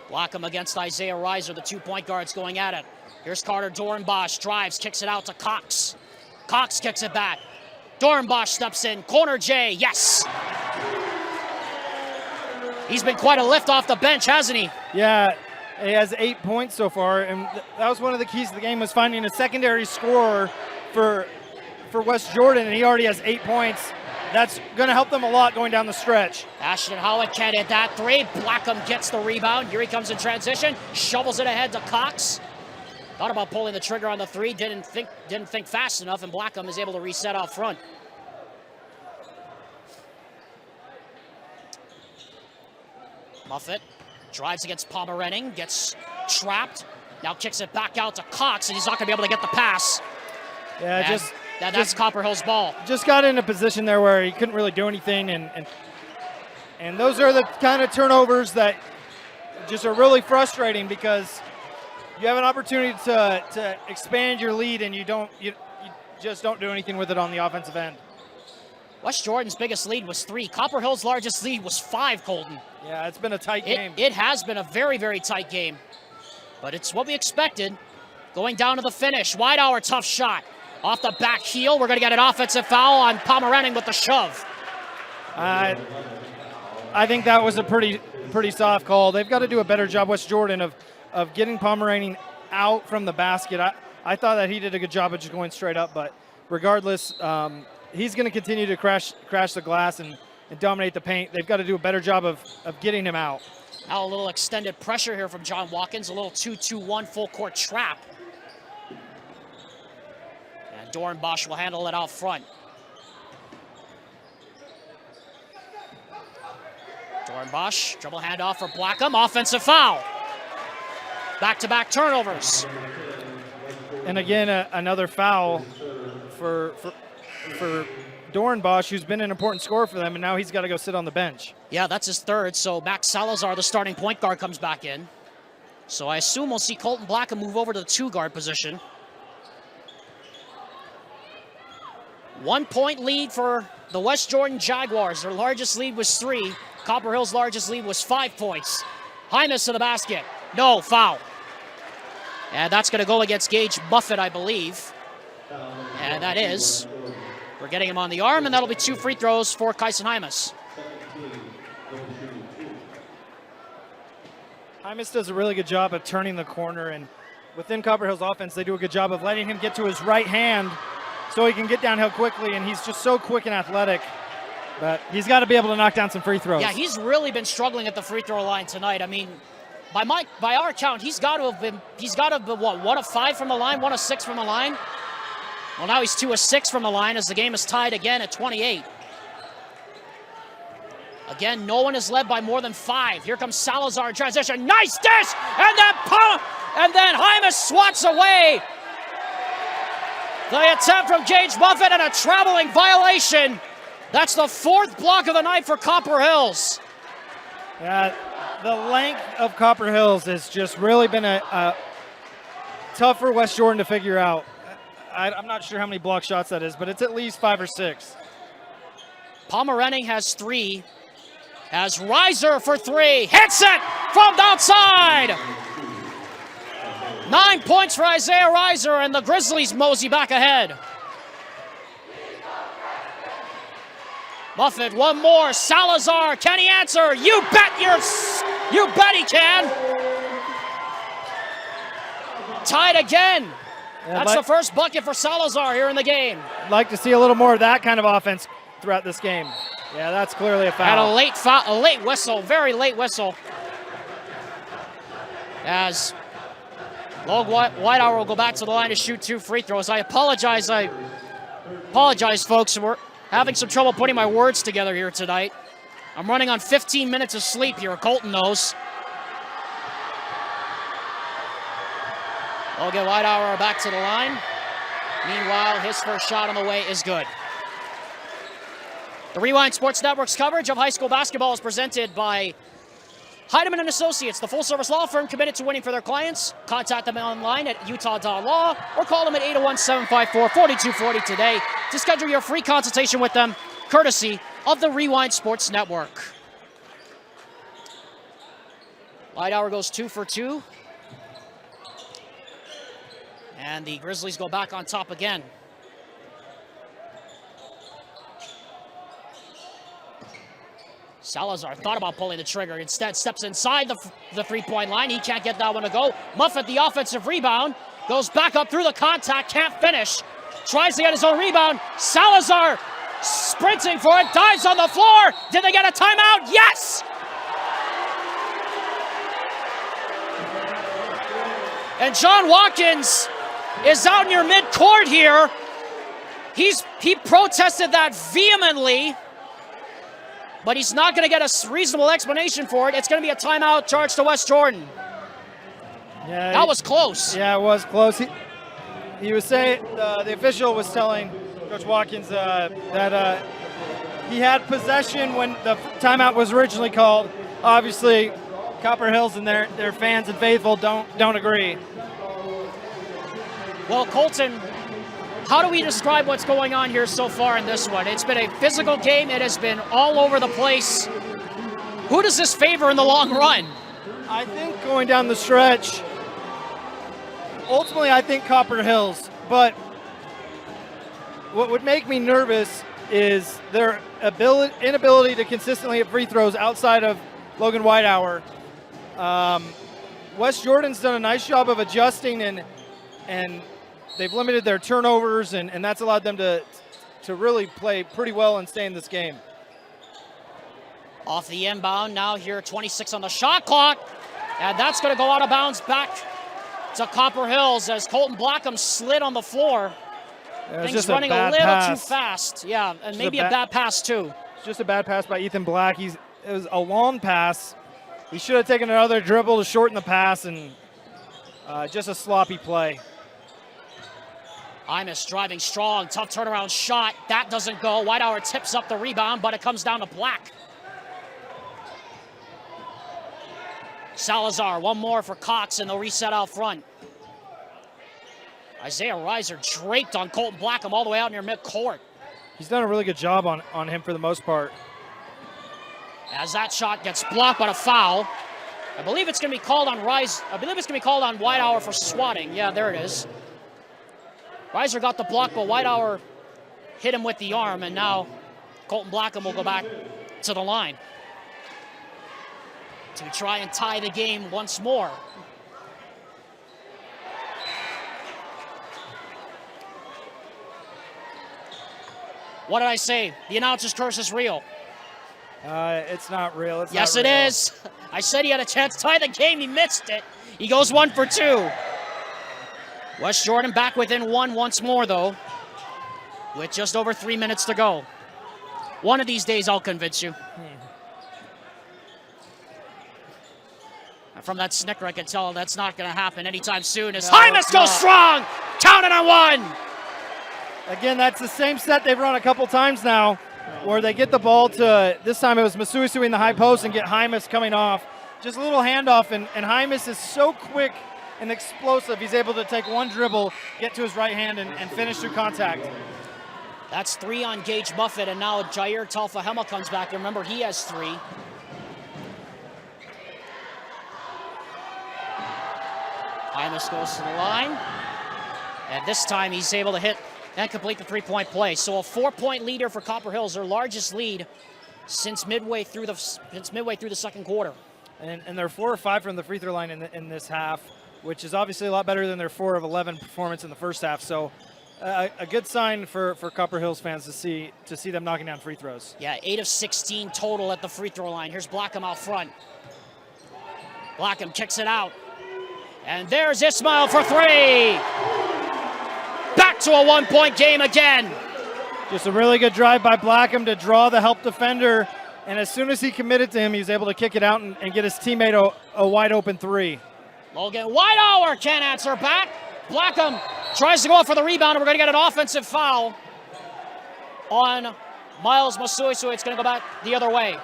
Blackham against Isaiah Reiser, the 2 point guards going at it. Here's Carter Dornbosch, drives, kicks it out to Cox. Cox kicks it back. Dornbosch steps in, corner J, yes! He's been quite a lift off the bench, hasn't he? Yeah, he has 8 points so far, and that was one of the keys to the game, was finding a secondary scorer for West Jordan, and he already has 8 points. That's going to help them a lot going down the stretch. Ashton Howitt can't hit that 3. Blackham gets the rebound. Here he comes in transition, shovels it ahead to Cox. Thought about pulling the trigger on the 3, didn't think fast enough, and Blackham is able to reset out front. Muffet drives against Pomerenning, gets trapped, now kicks it back out to Cox, and he's not going to be able to get the pass. Yeah, and that's Copper Hills ball. Just got in a position there where he couldn't really do anything, and those are the kind of turnovers that just are really frustrating, because you have an opportunity to expand your lead, and you just don't do anything with it on the offensive end. West Jordan's biggest lead was 3. Copper Hills' largest lead was 5, Colton. Yeah, it's been a tight game. It has been a very, very tight game, but it's what we expected. Going down to the finish. Whitehour, tough shot. Off the back heel, we're going to get an offensive foul on Pomerenning with the shove. I think that was a pretty soft call. They've got to do a better job, West Jordan, of getting Pomerenning out from the basket. I thought that he did a good job of just going straight up, but regardless, he's going to continue to crash the glass and dominate the paint. They've got to do a better job of getting him out. Now a little extended pressure here from John Watkins, a little 2-2-1 full court trap. And Dornbosch will handle it out front. Dornbosch, dribble handoff for Blackham, offensive foul. Back-to-back turnovers. And again, another foul for Dornbosch, who's been an important scorer for them, and now he's got to go sit on the bench. Yeah, that's his 3rd, so Max Salazar, the starting point guard, comes back in. So I assume we'll see Colton Blackham move over to the 2-guard position. 1 point lead for the West Jordan Jaguars. Their largest lead was 3. Copper Hills' largest lead was 5 points. Hymas to the basket. No, foul. And that's going to go against Gage Muffet, I believe. And that is. We're getting him on the arm, and that'll be 2 free throws for Kyson Hymas. Hymas does a really good job of turning the corner, and within Copper Hills offense, they do a good job of letting him get to his right hand so he can get downhill quickly, and he's just so quick and athletic. But he's got to be able to knock down some free throws. Yeah, he's really been struggling at the free throw line tonight. I mean, by our count, he's got to have been what, 1 of 5 from the line, 1 of 6 from the line. Well, now he's 2 of 6 from the line as the game is tied again at 28. Again, no one is led by more than 5. Here comes Salazar in transition. Nice dish! And then Hymas swats away the attempt from Gage Buffett and a traveling violation. That's the 4th block of the night for Copper Hills. Yeah, the length of Copper Hills has just really been a tough for West Jordan to figure out. I'm not sure how many block shots that is, but it's at least 5 or 6. Pomerenning has 3. As Reiser for 3. Hits it from the outside. 9 points for Isaiah Reiser, and the Grizzlies mosey back ahead. Buffett, one more. Salazar, can he answer? You bet he can. Tied again. Yeah, that's the first bucket for Salazar here in the game. I'd like to see a little more of that kind of offense throughout this game. Yeah, that's clearly a foul. And a late whistle, very late whistle. As Logan Whitehour will go back to the line to shoot 2 free throws. I apologize, folks. We're having some trouble putting my words together here tonight. I'm running on 15 minutes of sleep here. Colton knows. Logan Whitehour back to the line. Meanwhile, his first shot on the way is good. The Rewind Sports Network's coverage of high school basketball is presented by Heidemann & Associates, the full-service law firm committed to winning for their clients. Contact them online at utah.law or call them at 801-754-4240 today to schedule your free consultation with them, courtesy of the Rewind Sports Network. Whitehour goes 2 for 2. And the Grizzlies go back on top again. Salazar thought about pulling the trigger. Instead, steps inside the three-point line. He can't get that one to go. Muffet, the offensive rebound, goes back up through the contact, can't finish. Tries to get his own rebound. Salazar sprinting for it, dives on the floor. Did they get a timeout? Yes! And John Watkins is out near midcourt here. He protested that vehemently, but he's not going to get a reasonable explanation for it. It's going to be a timeout charge to West Jordan. Yeah, that was close. Yeah, it was close. He was saying, the official was telling Coach Watkins that he had possession when the timeout was originally called. Obviously, Copper Hills and their fans and faithful don't agree. Well, Colton, how do we describe what's going on here so far in this one? It's been a physical game. It has been all over the place. Who does this favor in the long run? I think going down the stretch, ultimately I think Copper Hills, but what would make me nervous is their inability to consistently hit free throws outside of Logan Whitehour. West Jordan's done a nice job of adjusting and they've limited their turnovers, and that's allowed them to really play pretty well and stay in this game. Off the inbound, now here 26 on the shot clock, and that's going to go out of bounds back to Copper Hills as Colton Blackham slid on the floor. Yeah, Things running a little too fast. Yeah, and maybe a bad pass too. It's just a bad pass by Ethan Black. It was a long pass. He should have taken another dribble to shorten the pass, and just a sloppy play. Imus driving strong, tough turnaround shot. That doesn't go. Whitehour tips up the rebound, but it comes down to Black. Salazar, one more for Cox, and they'll reset out front. Isaiah Reiser draped on Colton Blackham all the way out near midcourt. He's done a really good job on him for the most part. As that shot gets blocked by a foul. I believe it's going to be called on Whitehour for swatting. Yeah, there it is. Reiser got the block, but Whitehour hit him with the arm, and now Colton Blackham will go back to the line to try and tie the game once more. What did I say? The announcer's curse is real. It's not real. Yes, it is. I said he had a chance to tie the game. He missed it. He goes 1 for 2. West Jordan back within 1 once more, though, with just over 3 minutes to go. One of these days, I'll convince you. From that snicker, I can tell that's not going to happen anytime soon. As Hymas goes strong, counting on 1. Again, that's the same set they've run a couple times now, where they get the ball to, this time it was Masuisu in the high post and get Hymas coming off. Just a little handoff, and Hymas is so quick and explosive. He's able to take one dribble, get to his right hand, and finish through contact. That's 3 on Gage Buffett, and now Jair Talfahema comes back. And remember, he has 3. Hymas goes to the line, and this time he's able to hit and complete the 3-point play. So a 4-point leader for Copper Hills, their largest lead since midway through the second quarter. And they're 4 or 5 from the free throw line in this half, which is obviously a lot better than their 4 of 11 performance in the first half. So a good sign for Copper Hills fans to see them knocking down free throws. Yeah, 8 of 16 total at the free throw line. Here's Blackham out front. Blackham kicks it out. And there's Ismail for 3. Back to a 1-point game again. Just a really good drive by Blackham to draw the help defender. And as soon as he committed to him, he was able to kick it out and get his teammate a wide open 3. Logan Whitehour can't answer back. Blackham tries to go up for the rebound, and we're going to get an offensive foul on Miles Masui, so it's going to go back the other way.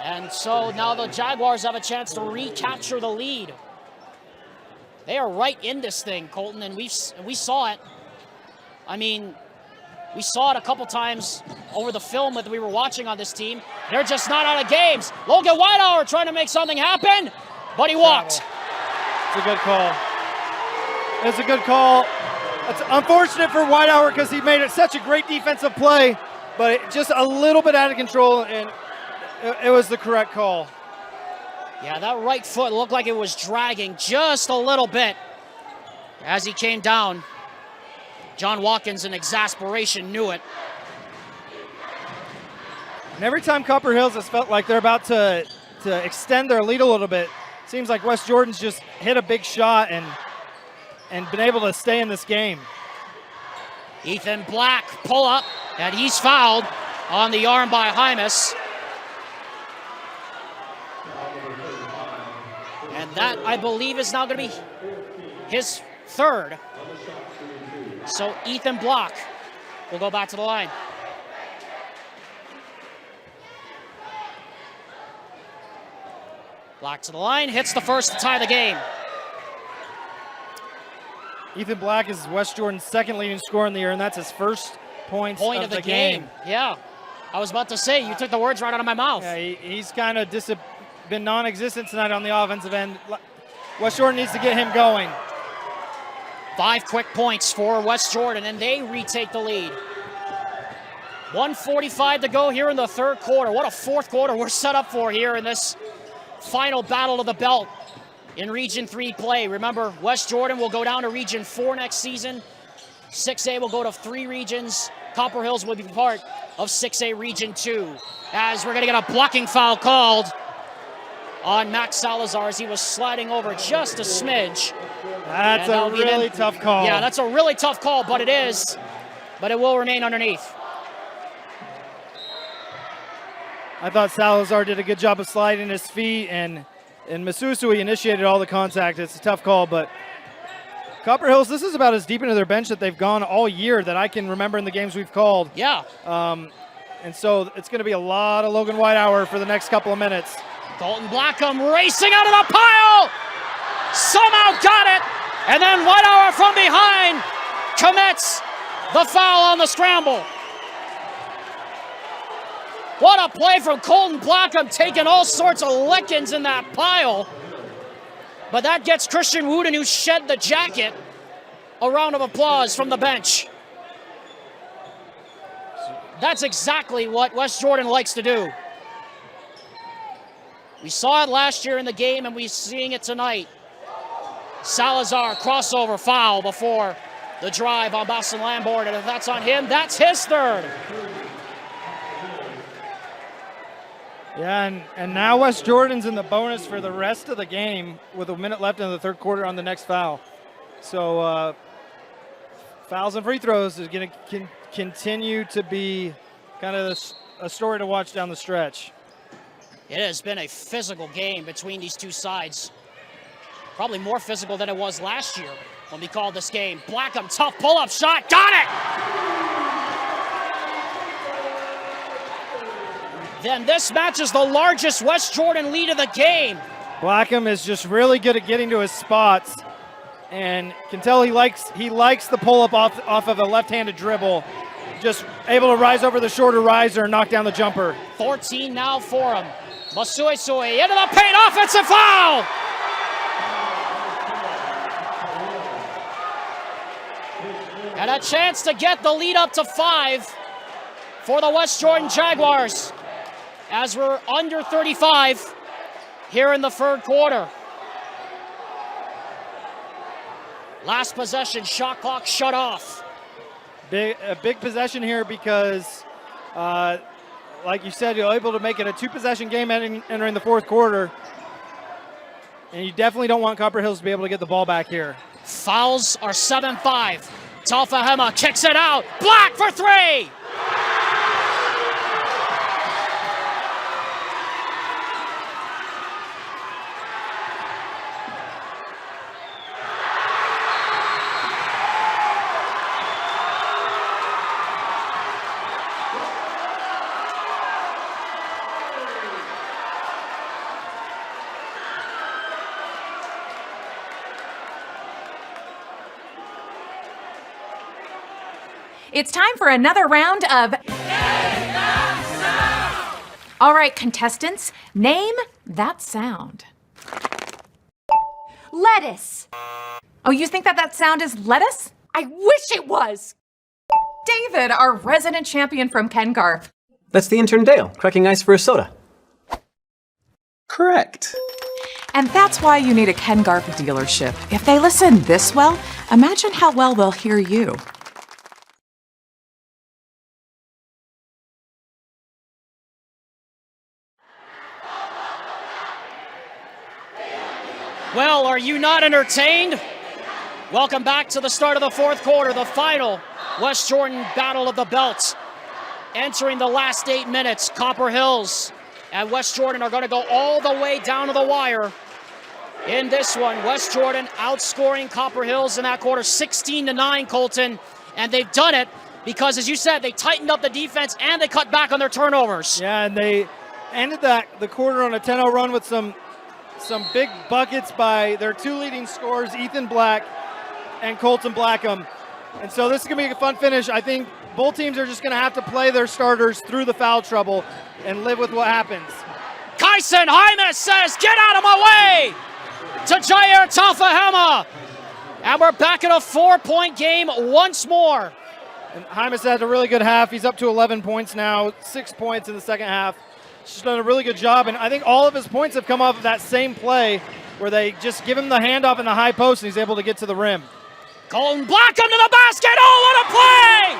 And so now the Jaguars have a chance to recapture the lead. They are right in this thing, Colton, and we saw it. I mean, we saw it a couple times over the film that we were watching on this team. They're just not out of games. Logan Whitehour trying to make something happen, but he walked. It's a good call. It's a good call. It's unfortunate for Whitehour because he made it such a great defensive play, but just a little bit out of control, and it was the correct call. Yeah, that right foot looked like it was dragging just a little bit as he came down. John Watkins, in exasperation, knew it. And every time Copper Hills has felt like they're about to extend their lead a little bit, seems like West Jordan's just hit a big shot and been able to stay in this game. Ethan Black pull up, and he's fouled on the arm by Hymas. And that, I believe, is now going to be his 3rd. So Ethan Block will go back to the line. Block to the line, hits the first to tie the game. Ethan Black is West Jordan's 2nd leading scorer in the year, and that's his first point of the game. Yeah, I was about to say, you took the words right out of my mouth. Yeah, he's kind of been non-existent tonight on the offensive end. West Jordan needs to get him going. 5 quick points for West Jordan, and they retake the lead. 1:45 to go here in the 3rd quarter. What a 4th quarter we're set up for here in this final battle of the belt in Region 3 play. Remember, West Jordan will go down to Region 4 next season. 6A will go to 3 regions. Copper Hills will be part of 6A Region 2. As we're going to get a blocking foul called on Max Salazar as he was sliding over just a smidge. That's a really tough call. Yeah, that's a really tough call, but it is. But it will remain underneath. I thought Salazar did a good job of sliding his feet, and Masusui initiated all the contact. It's a tough call, but Copper Hills, this is about as deep into their bench that they've gone all year that I can remember in the games we've called. Yeah. And so it's going to be a lot of Logan Whitehour for the next couple of minutes. Colton Blackham racing out of the pile. Somehow got it. And then Whitehour from behind commits the foul on the scramble. What a play from Colton Blackham, taking all sorts of lickings in that pile. But that gets Christian Wooden, who shed the jacket, a round of applause from the bench. That's exactly what West Jordan likes to do. We saw it last year in the game, and we're seeing it tonight. Salazar, crossover foul before the drive on Boston Lambourne, and if that's on him, that's his 3rd. Yeah, and now West Jordan's in the bonus for the rest of the game with a minute left in the third quarter on the next foul. So fouls and free throws is going to continue to be kind of a story to watch down the stretch. It has been a physical game between these two sides. Probably more physical than it was last year when we called this game. Blackham, tough pull-up shot, got it! Then this matches the largest West Jordan lead of the game. Blackham is just really good at getting to his spots, and can tell he likes the pull-up off of a left-handed dribble. Just able to rise over the shorter riser and knock down the jumper. 14 now for him. Masuisui into the paint, offensive foul! And a chance to get the lead up to 5 for the West Jordan Jaguars as we're under 35 here in the third quarter. Last possession, shot clock shut off. A big possession here because, like you said, you're able to make it a two-possession game entering the fourth quarter. And you definitely don't want Copper Hills to be able to get the ball back here. Fouls are 7-5. Talfahema kicks it out. Black for 3! It's time for another round of All right, contestants, name that sound. Lettuce. Oh, you think that sound is lettuce? I wish it was. David, our resident champion from Ken Garf. That's the intern Dale, cracking ice for a soda. Correct. And that's why you need a Ken Garf dealership. If they listen this well, imagine how well they'll hear you. Well, are you not entertained? Welcome back to the start of the fourth quarter, the final West Jordan Battle of the Belt. Entering the last 8 minutes, Copper Hills and West Jordan are going to go all the way down to the wire. In this one, West Jordan outscoring Copper Hills in that quarter 16-9, Colton. And they've done it because, as you said, they tightened up the defense and they cut back on their turnovers. Yeah, and they ended the quarter on a 10-0 run with some big buckets by their two leading scorers, Ethan Black and Colton Blackham. And so this is going to be a fun finish. I think both teams are just going to have to play their starters through the foul trouble and live with what happens. Kyson Hymas says, "Get out of my way!" to Jair Talfahema. And we're back in a 4-point game once more. And Hymas had a really good half. He's up to 11 points now, 6 points in the second half. He's done a really good job, and I think all of his points have come off of that same play where they just give him the handoff in the high post and he's able to get to the rim. Colton Blackham to the basket. Oh, what a play!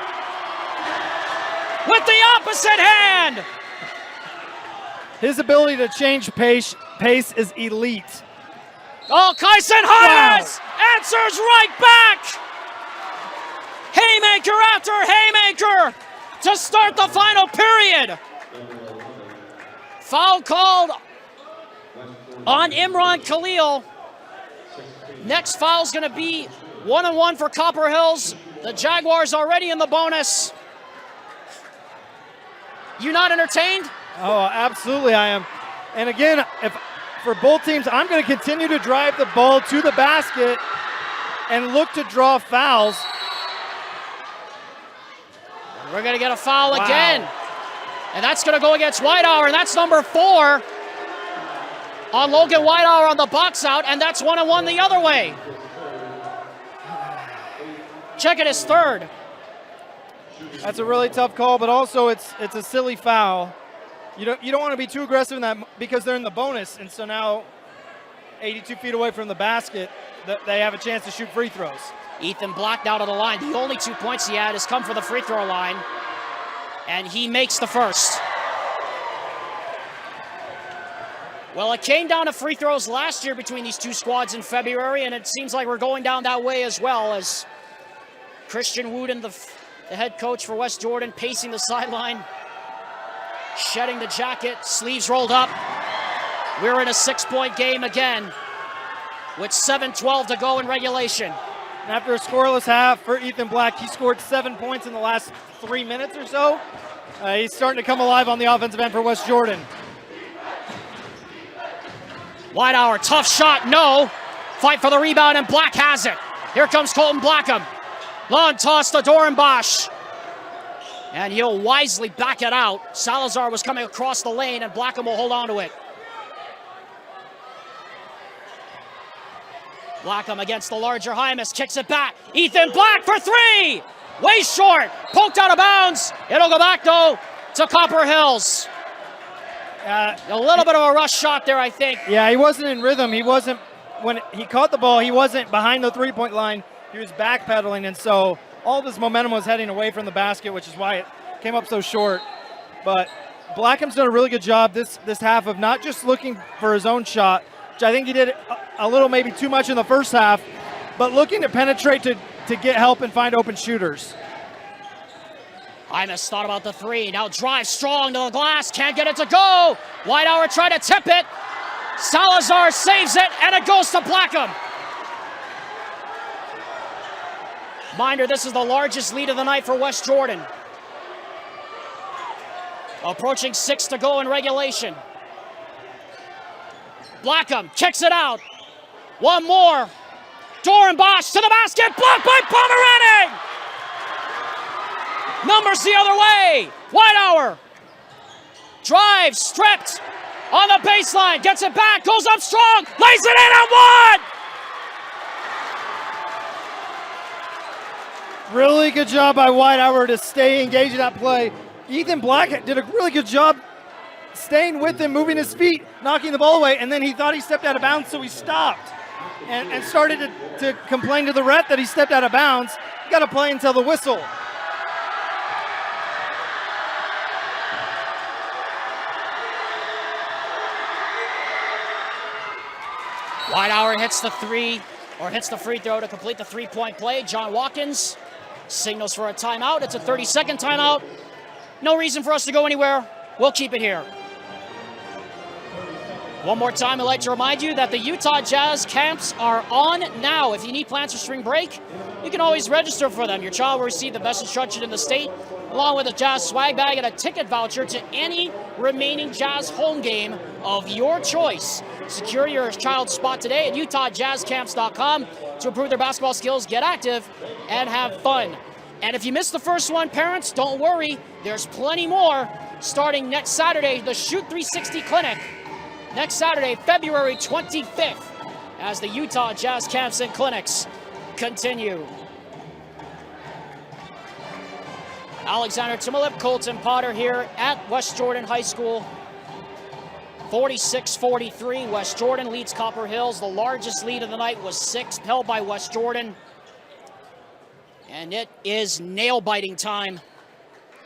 With the opposite hand. His ability to change pace is elite. Oh, Kyson Hymas answers right back. Haymaker after haymaker to start the final period. Foul called on Imran Khalil. Next foul's going to be 1-1 for Copper Hills. The Jaguars already in the bonus. You not entertained? Oh, absolutely I am. And again, for both teams, I'm going to continue to drive the ball to the basket and look to draw fouls. We're going to get a foul again. And that's going to go against Whitehour, and that's number 4 on Logan Whitehour on the box out, and that's 1-1 the other way. Check it, his third. That's a really tough call, but also it's a silly foul. You don't want to be too aggressive in that because they're in the bonus, and so now 82 feet away from the basket, they have a chance to shoot free throws. Ethan Black down to the line. The only 2 points he had has come from the free throw line, and he makes the first. Well, it came down to free throws last year between these two squads in February, and it seems like we're going down that way as well, as Christian Wooden, the head coach for West Jordan, pacing the sideline, shedding the jacket, sleeves rolled up. We're in a 6-point game again with 7:12 to go in regulation. And after a scoreless half for Ethan Black, he scored 7 points in the last 3 minutes or so. He's starting to come alive on the offensive end for West Jordan. Whitehour, tough shot, no. Fight for the rebound, and Black has it. Here comes Colton Blackham. Long toss to Dorenbosch. And he'll wisely back it out. Salazar was coming across the lane, and Blackham will hold on to it. Blackham against the larger Hymas, kicks it back. Ethan Black for three! Way short, poked out of bounds. It'll go back, though, to Copper Hills. A little bit of a rush shot there, I think. Yeah, he wasn't in rhythm. He wasn't, when he caught the ball, he wasn't behind the three-point line. He was backpedaling, and so all of his momentum was heading away from the basket, which is why it came up so short. But Blackham's done a really good job this half of not just looking for his own shot, which I think he did a little maybe too much in the first half, but looking to penetrate to get help and find open shooters. Hymas thought about the three, now drives strong to the glass, can't get it to go. Whitehour tried to tip it. Salazar saves it, and it goes to Blackham. Reminder, this is the largest lead of the night for West Jordan. Approaching 6 to go in regulation. Blackham kicks it out. One more. Dorenbosch to the basket, blocked by Pomeranian! Numbers the other way. Whitehour drives, stripped on the baseline, gets it back, goes up strong, lays it in and one! Really good job by Whitehour to stay engaged in that play. Ethan Black did a really good job staying with him, moving his feet, knocking the ball away, and then he thought he stepped out of bounds, so he stopped and started to complain to the ref that he stepped out of bounds. You got to play until the whistle. Whitehour hits the three, or hits the free throw to complete the three-point play. John Watkins signals for a timeout. It's a 30-second timeout. No reason for us to go anywhere. We'll keep it here. One more time, I'd like to remind you that the Utah Jazz camps are on now. If you need plans for spring break, you can always register for them. Your child will receive the best instruction in the state, along with a Jazz swag bag and a ticket voucher to any remaining Jazz home game of your choice. Secure your child's spot today at UtahJazzCamps.com to improve their basketball skills, get active, and have fun. And if you missed the first one, parents, don't worry. There's plenty more starting next Saturday, the Shoot 360 Clinic. Next Saturday, February 25th, as the Utah Jazz Camps and Clinics continue. Alexander Timolip, Colton Potter here at West Jordan High School. 46-43, West Jordan leads Copper Hills. The largest lead of the night was 6, held by West Jordan. And it is nail-biting time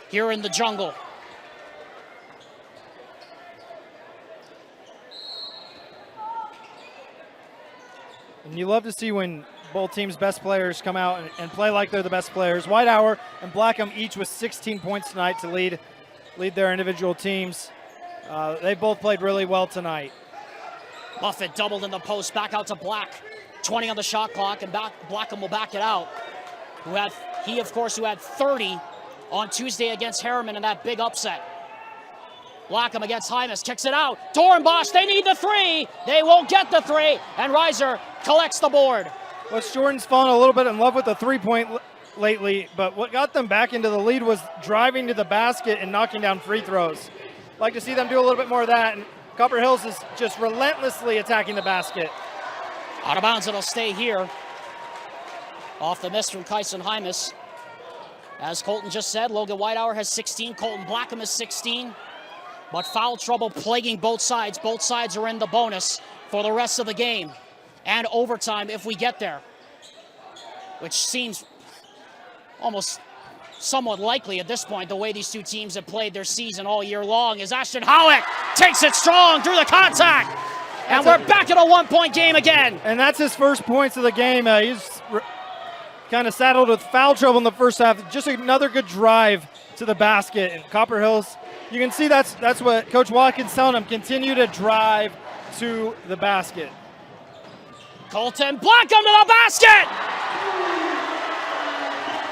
here in the jungle. And you love to see when both teams' best players come out and play like they're the best players. Whitehour and Blackham each with 16 points tonight to lead their individual teams. They both played really well tonight. Buffett doubled in the post, back out to Black. 20 on the shot clock, and Blackham will back it out. Who had 30 on Tuesday against Harriman in that big upset. Blackham against Hymas, kicks it out. Dorenbosch, they need the three. They won't get the three, and Reiser collects the board. West Jordan's fallen a little bit in love with the three-point lately, but what got them back into the lead was driving to the basket and knocking down free throws. Like to see them do a little bit more of that, and Copper Hills is just relentlessly attacking the basket. Out of bounds, it'll stay here. Off the miss from Kyson Hymas. As Colton just said, Logan Whitehour has 16, Colton Blackham has 16. But foul trouble plaguing both sides. Both sides are in the bonus for the rest of the game. And overtime if we get there. Which seems almost somewhat likely at this point, the way these two teams have played their season all year long, is Ashton Howick takes it strong through the contact. And we're back in a 1-point game again. And that's his first points of the game. He's kind of saddled with foul trouble in the first half. Just another good drive to the basket. And Copper Hills, you can see that's what Coach Watkins telling him, continue to drive to the basket. Colton Blackham to the basket.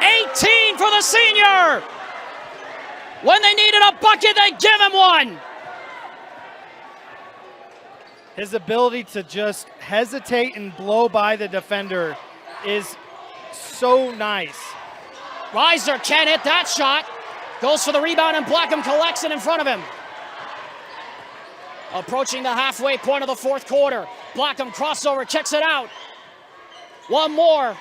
18 for the senior. When they needed a bucket, they give him one. His ability to just hesitate and blow by the defender is so nice. Reiser can't hit that shot. Goes for the rebound and Blackham collects it in front of him. Approaching the halfway point of the fourth quarter. Blackham crossover, checks it out. One more.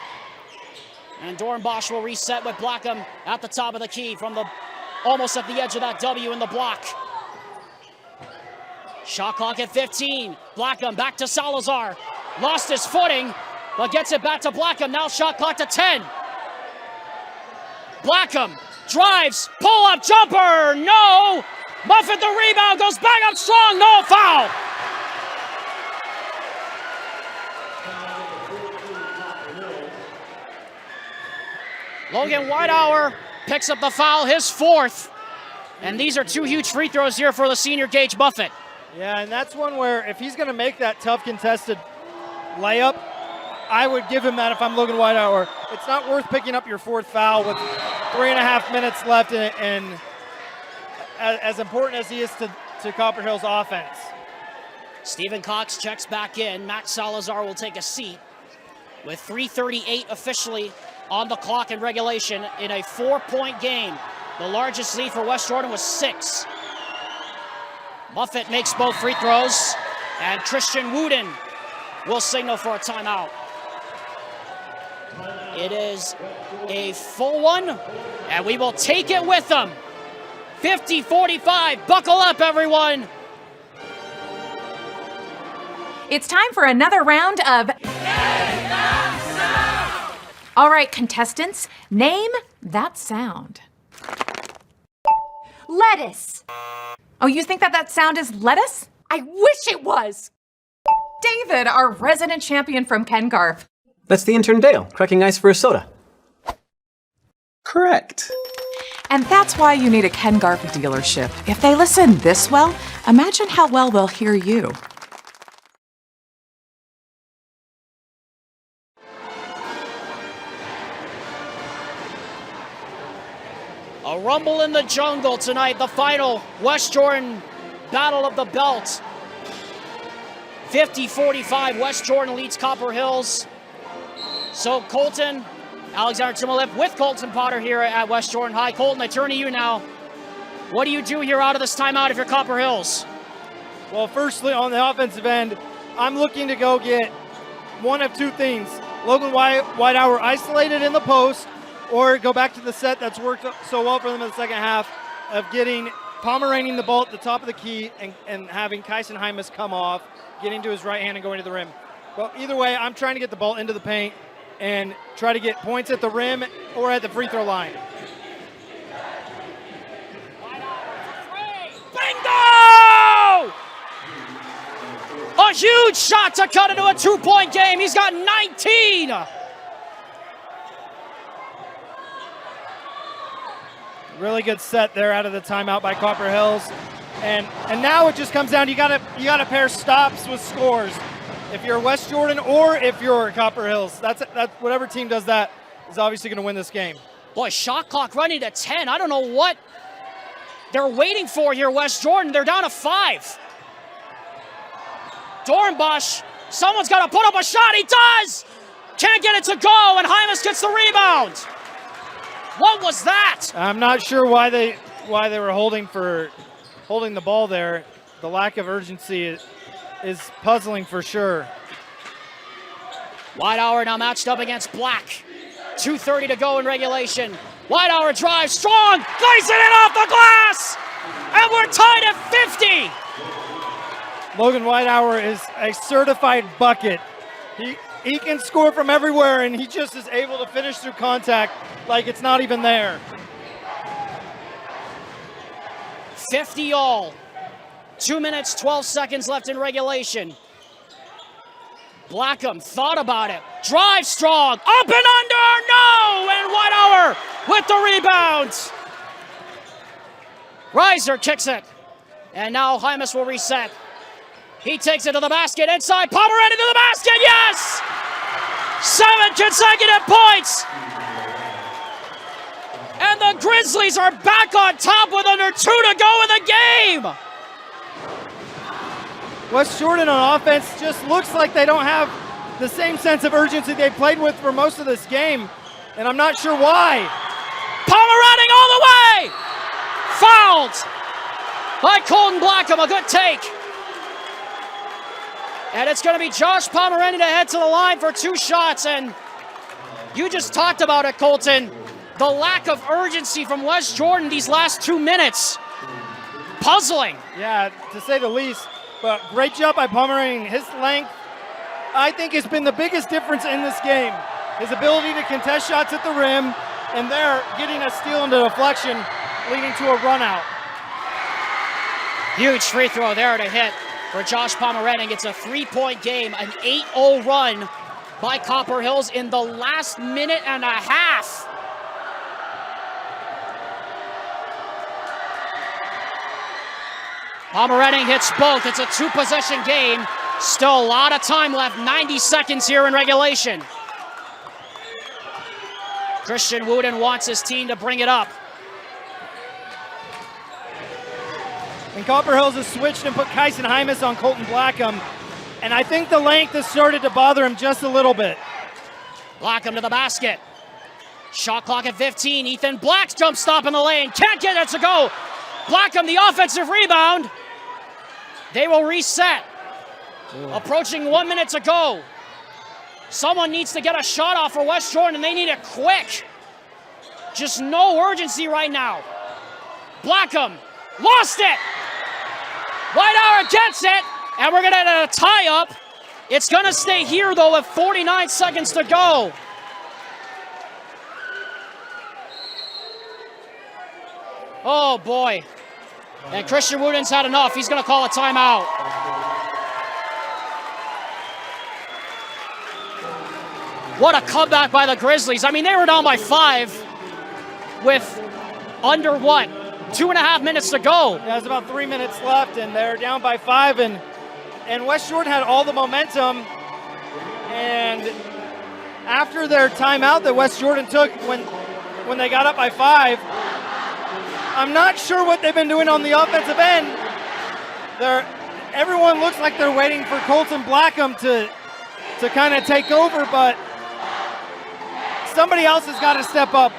And Dornbosch will reset with Blackham at the top of the key from almost at the edge of that W in the block. Shot clock at 15. Blackham back to Salazar. Lost his footing, but gets it back to Blackham. Now shot clock to 10. Blackham drives, pull-up jumper, no! Muffet the rebound, goes back up strong, no foul! Logan Whitehour picks up the foul, his fourth. And these are two huge free throws here for the senior Gage Buffett. Yeah, and that's one where if he's going to make that tough contested layup, I would give him that if I'm Logan Whitehour. It's not worth picking up your fourth foul with 3.5 minutes left, and as important as he is to Copper Hills offense. Stephen Cox checks back in. Max Salazar will take a seat with 3:38 officially on the clock in regulation in a 4-point game. The largest lead for West Jordan was 6. Buffett makes both free throws, and Christian Wooden will signal for a timeout. It is a full one, and we will take it with them. 50-45, buckle up, everyone. It's time for another round of... All right, contestants, name that sound. Lettuce. Oh, you think that sound is lettuce? I wish it was. David, our resident champion from Ken Garf. That's the intern Dale, cracking ice for a soda. Correct. And that's why you need a Ken Garf dealership. If they listen this well, imagine how well they'll hear you. A rumble in the jungle tonight, the final West Jordan Battle of the Belt. 50-45, West Jordan leads Copper Hills. So Colton, Alexander Timolip with Colton Potter here at West Jordan High. Colton, I turn to you now. What do you do here out of this timeout if you're Copper Hills? Well, firstly, on the offensive end, I'm looking to go get one of two things. Logan Whitehour isolated in the post, or go back to the set that's worked so well for them in the second half of getting Pomeranian the ball at the top of the key and having Kyson Hymas come off, getting to his right hand and going to the rim. Well, either way, I'm trying to get the ball into the paint and try to get points at the rim or at the free throw line. Bingo! A huge shot to cut into a 2-point game. He's got 19. Really good set there out of the timeout by Copper Hills. And now it just comes down to you gotta pair stops with scores. If you're West Jordan or if you're Copper Hills, that's whatever team does that is obviously going to win this game. Boy, shot clock running to 10. I don't know what they're waiting for here, West Jordan. They're down to 5. Dornbosch, someone's got to put up a shot. He does! Can't get it to go, and Hymas gets the rebound. What was that? I'm not sure why they were holding the ball there. The lack of urgency is puzzling for sure. Whitehour now matched up against Black. 2:30 to go in regulation. Whitehour drives strong, lays it in off the glass, and we're tied at 50. Logan Whitehour is a certified bucket. He can score from everywhere, and he just is able to finish through contact like it's not even there. 50 all. 2 minutes, 12 seconds left in regulation. Blackham thought about it. Drive strong. Up and under. No! And Whitehour with the rebound. Reiser kicks it. And now Hymas will reset. He takes it to the basket. Inside. Pomerantz to the basket. Yes! 7 consecutive points. And the Grizzlies are back on top with under 2 to go in the game. West Jordan on offense just looks like they don't have the same sense of urgency they played with for most of this game, and I'm not sure why. Pomerantz all the way! Fouled by Colton Blackham, a good take. And it's going to be Josh Pomerantz to head to the line for 2 shots, and you just talked about it, Colton. The lack of urgency from West Jordan these last 2 minutes. Puzzling. Yeah, to say the least. But great job by Pomerantz. His length, I think, has been the biggest difference in this game. His ability to contest shots at the rim, and there getting a steal into deflection, leading to a run out. Huge free throw there to hit for Josh Pomerantz. It's a 3-point game, an 8-0 run by Copper Hills in the last minute and a half. Pomerantz hits both. It's a 2-possession game. Still a lot of time left. 90 seconds here in regulation. Christian Wooden wants his team to bring it up. And Copper Hills has switched and put Kyson Hymas on Colton Blackham. And I think the length has started to bother him just a little bit. Blackham to the basket. Shot clock at 15. Ethan Black's jump stop in the lane. Can't get it to go. Blackham, the offensive rebound. They will reset. Approaching 1 minute to go. Someone needs to get a shot off for West Jordan, and they need it quick. Just no urgency right now. Blackham lost it. Whitehour gets it, and we're going to get a tie-up. It's going to stay here, though, with 49 seconds to go. Oh, boy. And Christian Wooden's had enough. He's going to call a timeout. What a comeback by the Grizzlies. I mean, they were down by 5 with under, 2.5 minutes to go. There's about 3 minutes left, and they're down by 5, and West Jordan had all the momentum. And after their timeout that West Jordan took when they got up by 5, I'm not sure what they've been doing on the offensive end. Everyone looks like they're waiting for Colton Blackham to kind of take over, but somebody else has got to step up.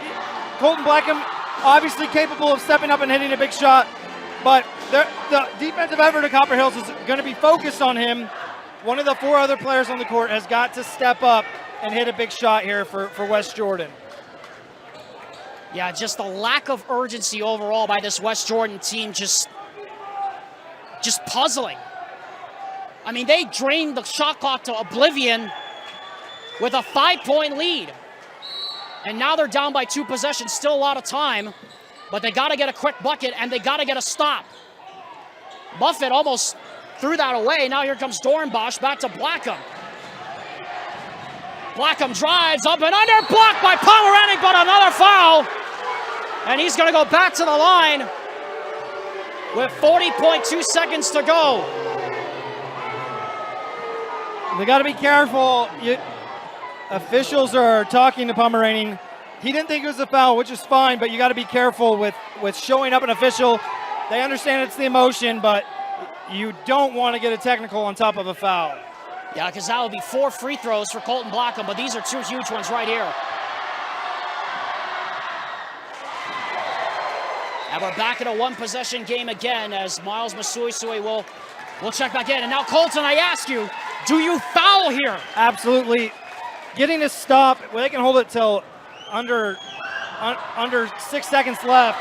Colton Blackham, obviously capable of stepping up and hitting a big shot, but the defensive effort of Copper Hills is going to be focused on him. One of the 4 other players on the court has got to step up and hit a big shot here for West Jordan. Yeah, just the lack of urgency overall by this West Jordan team, just puzzling. I mean, they drained the shot clock to oblivion with a 5-point lead. And now they're down by 2 possessions, still a lot of time, but they got to get a quick bucket and they got to get a stop. Buffett almost threw that away. Now here comes Dornbosch back to Blackham. Blackham drives up and under, blocked by Pomerantz, but another foul. And he's going to go back to the line with 40.2 seconds to go. They got to be careful. Officials are talking to Pomerantz. He didn't think it was a foul, which is fine, but you got to be careful with showing up an official. They understand it's the emotion, but you don't want to get a technical on top of a foul. Yeah, because that would be 4 free throws for Colton Blackham, but these are 2 huge ones right here. And we're back in a 1-possession game again as Miles Masuisui will check back in. And now, Colton, I ask you, do you foul here? Absolutely. Getting a stop, well, they can hold it till under 6 seconds left.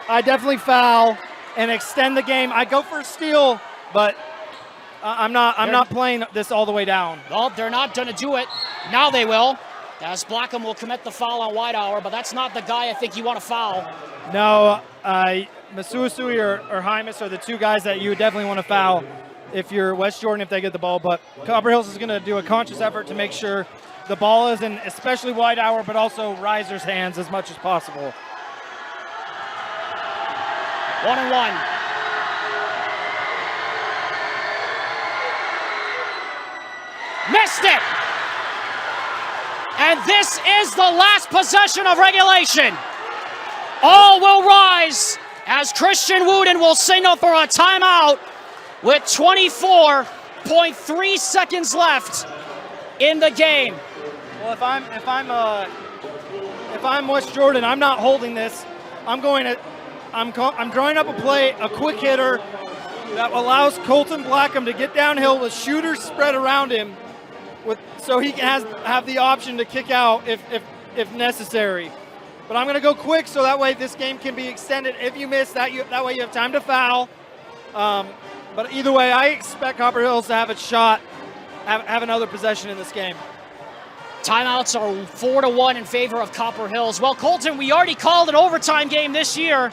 I definitely foul and extend the game. I go for a steal, but I'm not playing this all the way down. Well, they're not going to do it. Now they will, as Blackham will commit the foul on Whitehour, but that's not the guy I think you want to foul. No, Masuasui or Hymas are the two guys that you would definitely want to foul if you're West Jordan if they get the ball. But Copper Hills is going to do a conscious effort to make sure the ball is in especially wide hour, but also risers' hands as much as possible. 1-1. Missed it! And this is the last possession of regulation. All will rise as Christian Wooden will signal for a timeout with 24.3 seconds left in the game. Well, if I'm West Jordan, I'm not holding this. I'm drawing up a play, a quick hitter that allows Colton Blackham to get downhill with shooters spread around him, so he can have the option to kick out if necessary. But I'm going to go quick so that way this game can be extended. If you miss that, that way you have time to foul. But either way, I expect Copper Hills to have a shot, have another possession in this game. Timeouts are 4-1 in favor of Copper Hills. Well, Colton, we already called an overtime game this year.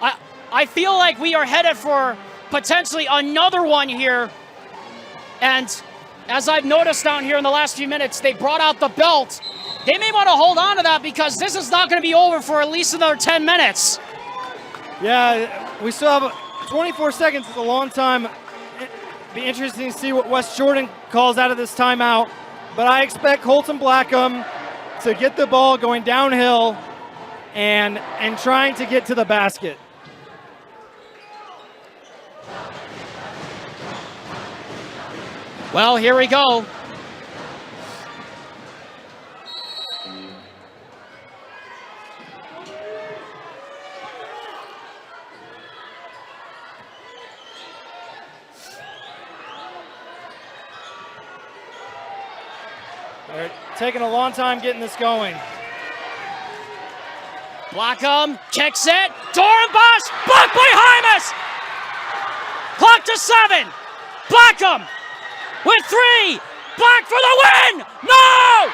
I feel like we are headed for potentially another one here. And as I've noticed down here in the last few minutes, they brought out the belt. They may want to hold on to that because this is not going to be over for at least another 10 minutes. Yeah, we still have 24 seconds. Is a long time. It'd be interesting to see what West Jordan calls out of this timeout. But I expect Colton Blackham to get the ball going downhill and trying to get to the basket. Well, here we go. They're taking a long time getting this going. Blackham kicks it. Dorenbos blocked by Hymas. Clock to 7. Blackham with 3. Black for the win. No!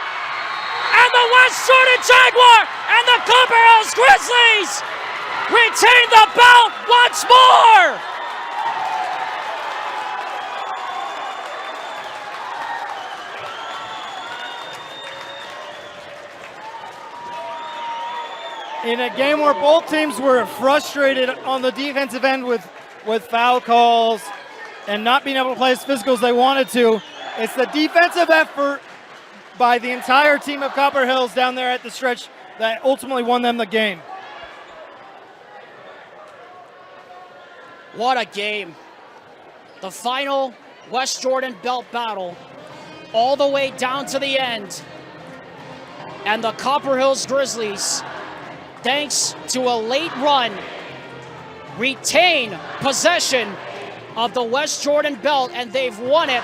And the West Jordan Jaguar and the Copper Hills Grizzlies retain the belt once more. In a game where both teams were frustrated on the defensive end with foul calls and not being able to play as physical as they wanted to, it's the defensive effort by the entire team of Copper Hills down there at the stretch that ultimately won them the game. What a game. The final West Jordan belt battle all the way down to the end. And the Copper Hills Grizzlies, thanks to a late run, retain possession of the West Jordan belt, and they've won it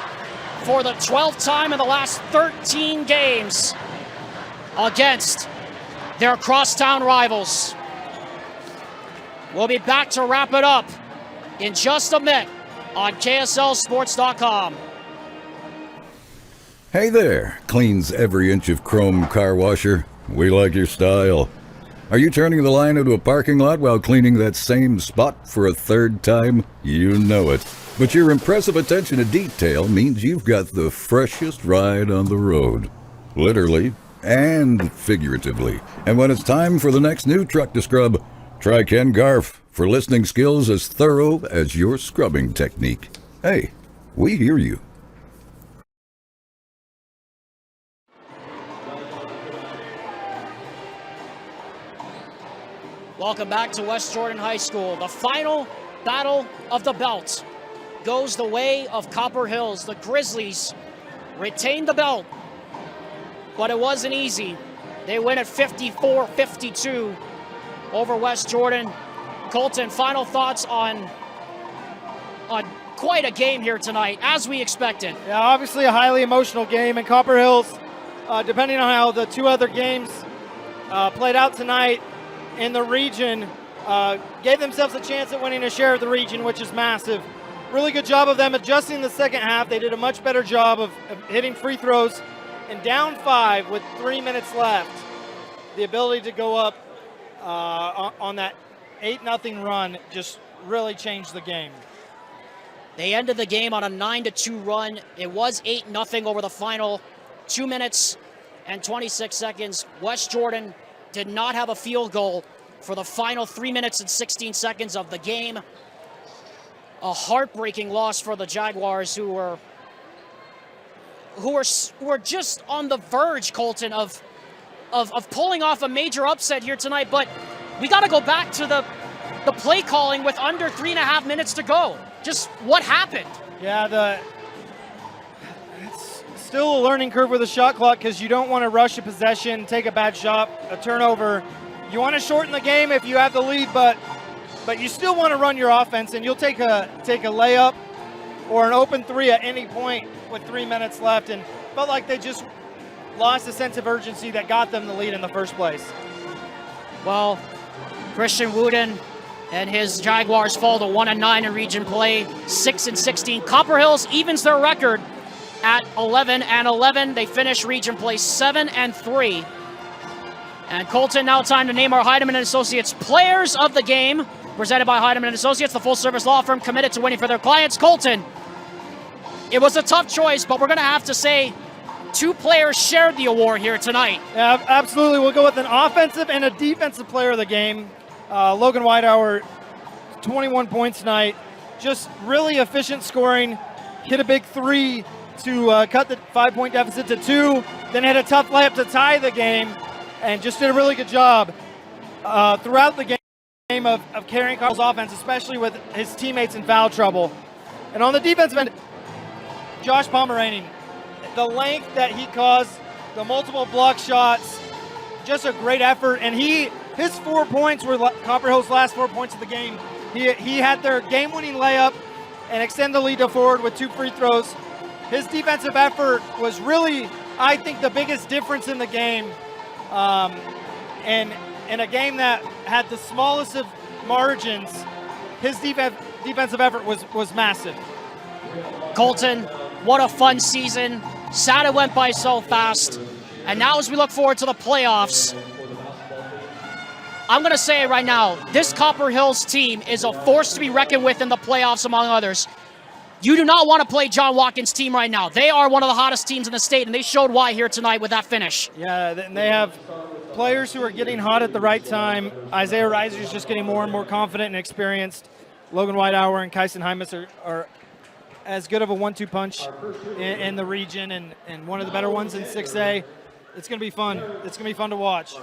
for the 12th time in the last 13 games against their crosstown rivals. We'll be back to wrap it up in just a minute on KSLSports.com. Hey there, cleans every inch of chrome car washer. We like your style. Are you turning the line into a parking lot while cleaning that same spot for a third time? You know it. But your impressive attention to detail means you've got the freshest ride on the road. Literally and figuratively. And when it's time for the next new truck to scrub, try Ken Garf for listening skills as thorough as your scrubbing technique. Hey, we hear you. Welcome back to West Jordan High School. The final battle of the belt goes the way of Copper Hills. The Grizzlies retain the belt, but it wasn't easy. They win at 54-52 over West Jordan. Colton, final thoughts on quite a game here tonight, as we expected. Yeah, obviously a highly emotional game, and Copper Hills, depending on how the two other games played out tonight in the region, gave themselves a chance at winning a share of the region, which is massive. Really good job of them adjusting the second half. They did a much better job of hitting free throws, and down 5 with 3 minutes left, the ability to go up on that 8-0 run just really changed the game. They ended the game on a 9-2 run. It was 8-0 over the final 2 minutes and 26 seconds. West Jordan did not have a field goal for the final 3 minutes and 16 seconds of the game. A heartbreaking loss for the Jaguars, who were just on the verge, Colton, of pulling off a major upset here tonight. But we got to go back to the play calling with under 3.5 minutes to go. Just what happened? Yeah, it's still a learning curve with a shot clock because you don't want to rush a possession, take a bad shot, a turnover. You want to shorten the game if you have the lead, but you still want to run your offense, and you'll take a layup or an open three at any point with 3 minutes left, and felt like they just lost a sense of urgency that got them the lead in the first place. Well, Christian Wooden and his Jaguars fall to 1-9 in region play, 6-16. Copper Hills evens their record at 11-11. They finish region play 7-3. And Colton, now time to name our Heidemann & Associates Players of the Game, presented by Heidemann & Associates, the full-service law firm committed to winning for their clients. Colton, it was a tough choice, but we're going to have to say 2 players shared the award here tonight. Yeah, absolutely. We'll go with an offensive and a defensive player of the game. Logan Whitehour, 21 points tonight. Just really efficient scoring. Hit a big 3 to cut the 5-point deficit to 2. Then had a tough layup to tie the game. And just did a really good job throughout the game of carrying Carl's offense, especially with his teammates in foul trouble. And on the defensive end, Josh Pomeranian, the length that he caused, the multiple block shots, just a great effort. And his 4 points were Copper Hill's last 4 points of the game. He had their game-winning layup and extend the lead to forward with 2 free throws. His defensive effort was really, I think, the biggest difference in the game. And in a game that had the smallest of margins, his defensive effort was massive. Colton, what a fun season. Sad it went by so fast. And now as we look forward to the playoffs, I'm going to say it right now, this Copper Hills team is a force to be reckoned with in the playoffs, among others. You do not want to play John Watkins' team right now. They are one of the hottest teams in the state, and they showed why here tonight with that finish. Yeah, and they have players who are getting hot at the right time. Isaiah Reiser is just getting more and more confident and experienced. Logan Whitehour and Kyson Hymas are as good of a 1-2 punch in the region, and one of the better ones in 6A. It's going to be fun. It's going to be fun to watch.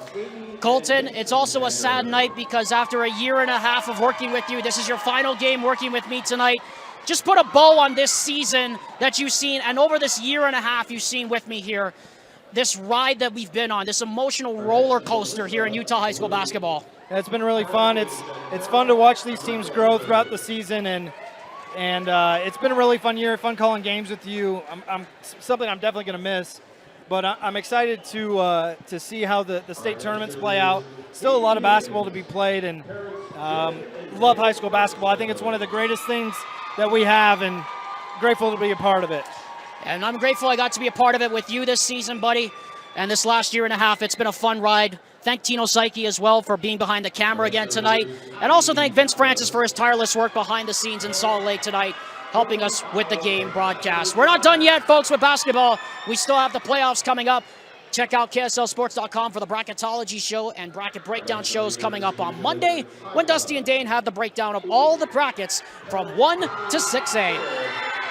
Colton, it's also a sad night because after a year and a half of working with you, this is your final game working with me tonight. Just put a bow on this season that you've seen, and over this year and a half you've seen with me here, this ride that we've been on, this emotional roller coaster here in Utah high school basketball. Yeah, it's been really fun. It's fun to watch these teams grow throughout the season, and it's been a really fun year, fun calling games with you. I'm something I'm definitely going to miss, but I'm excited to see how the state tournaments play out. Still a lot of basketball to be played, and love high school basketball. I think it's one of the greatest things that we have, and grateful to be a part of it. And I'm grateful I got to be a part of it with you this season, buddy. And this last year and a half, it's been a fun ride. Thank Tino Psyche as well for being behind the camera again tonight. And also thank Vince Francis for his tireless work behind the scenes in Salt Lake tonight, helping us with the game broadcast. We're not done yet, folks, with basketball. We still have the playoffs coming up. Check out KSLSports.com for the Bracketology show and bracket breakdown shows coming up on Monday when Dusty and Dane have the breakdown of all the brackets from 1 to 6A.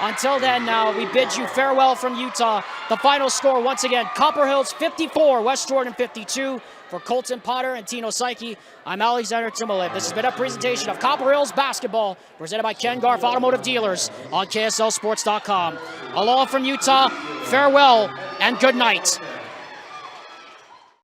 Until then, now, we bid you farewell from Utah. The final score, once again, Copper Hills 54, West Jordan 52. For Colton Potter and Tino Psyche, I'm Alexander Timolip. This has been a presentation of Copper Hills Basketball, presented by Ken Garff Automotive Dealers on KSLSports.com. Aloha from Utah, farewell, and good night.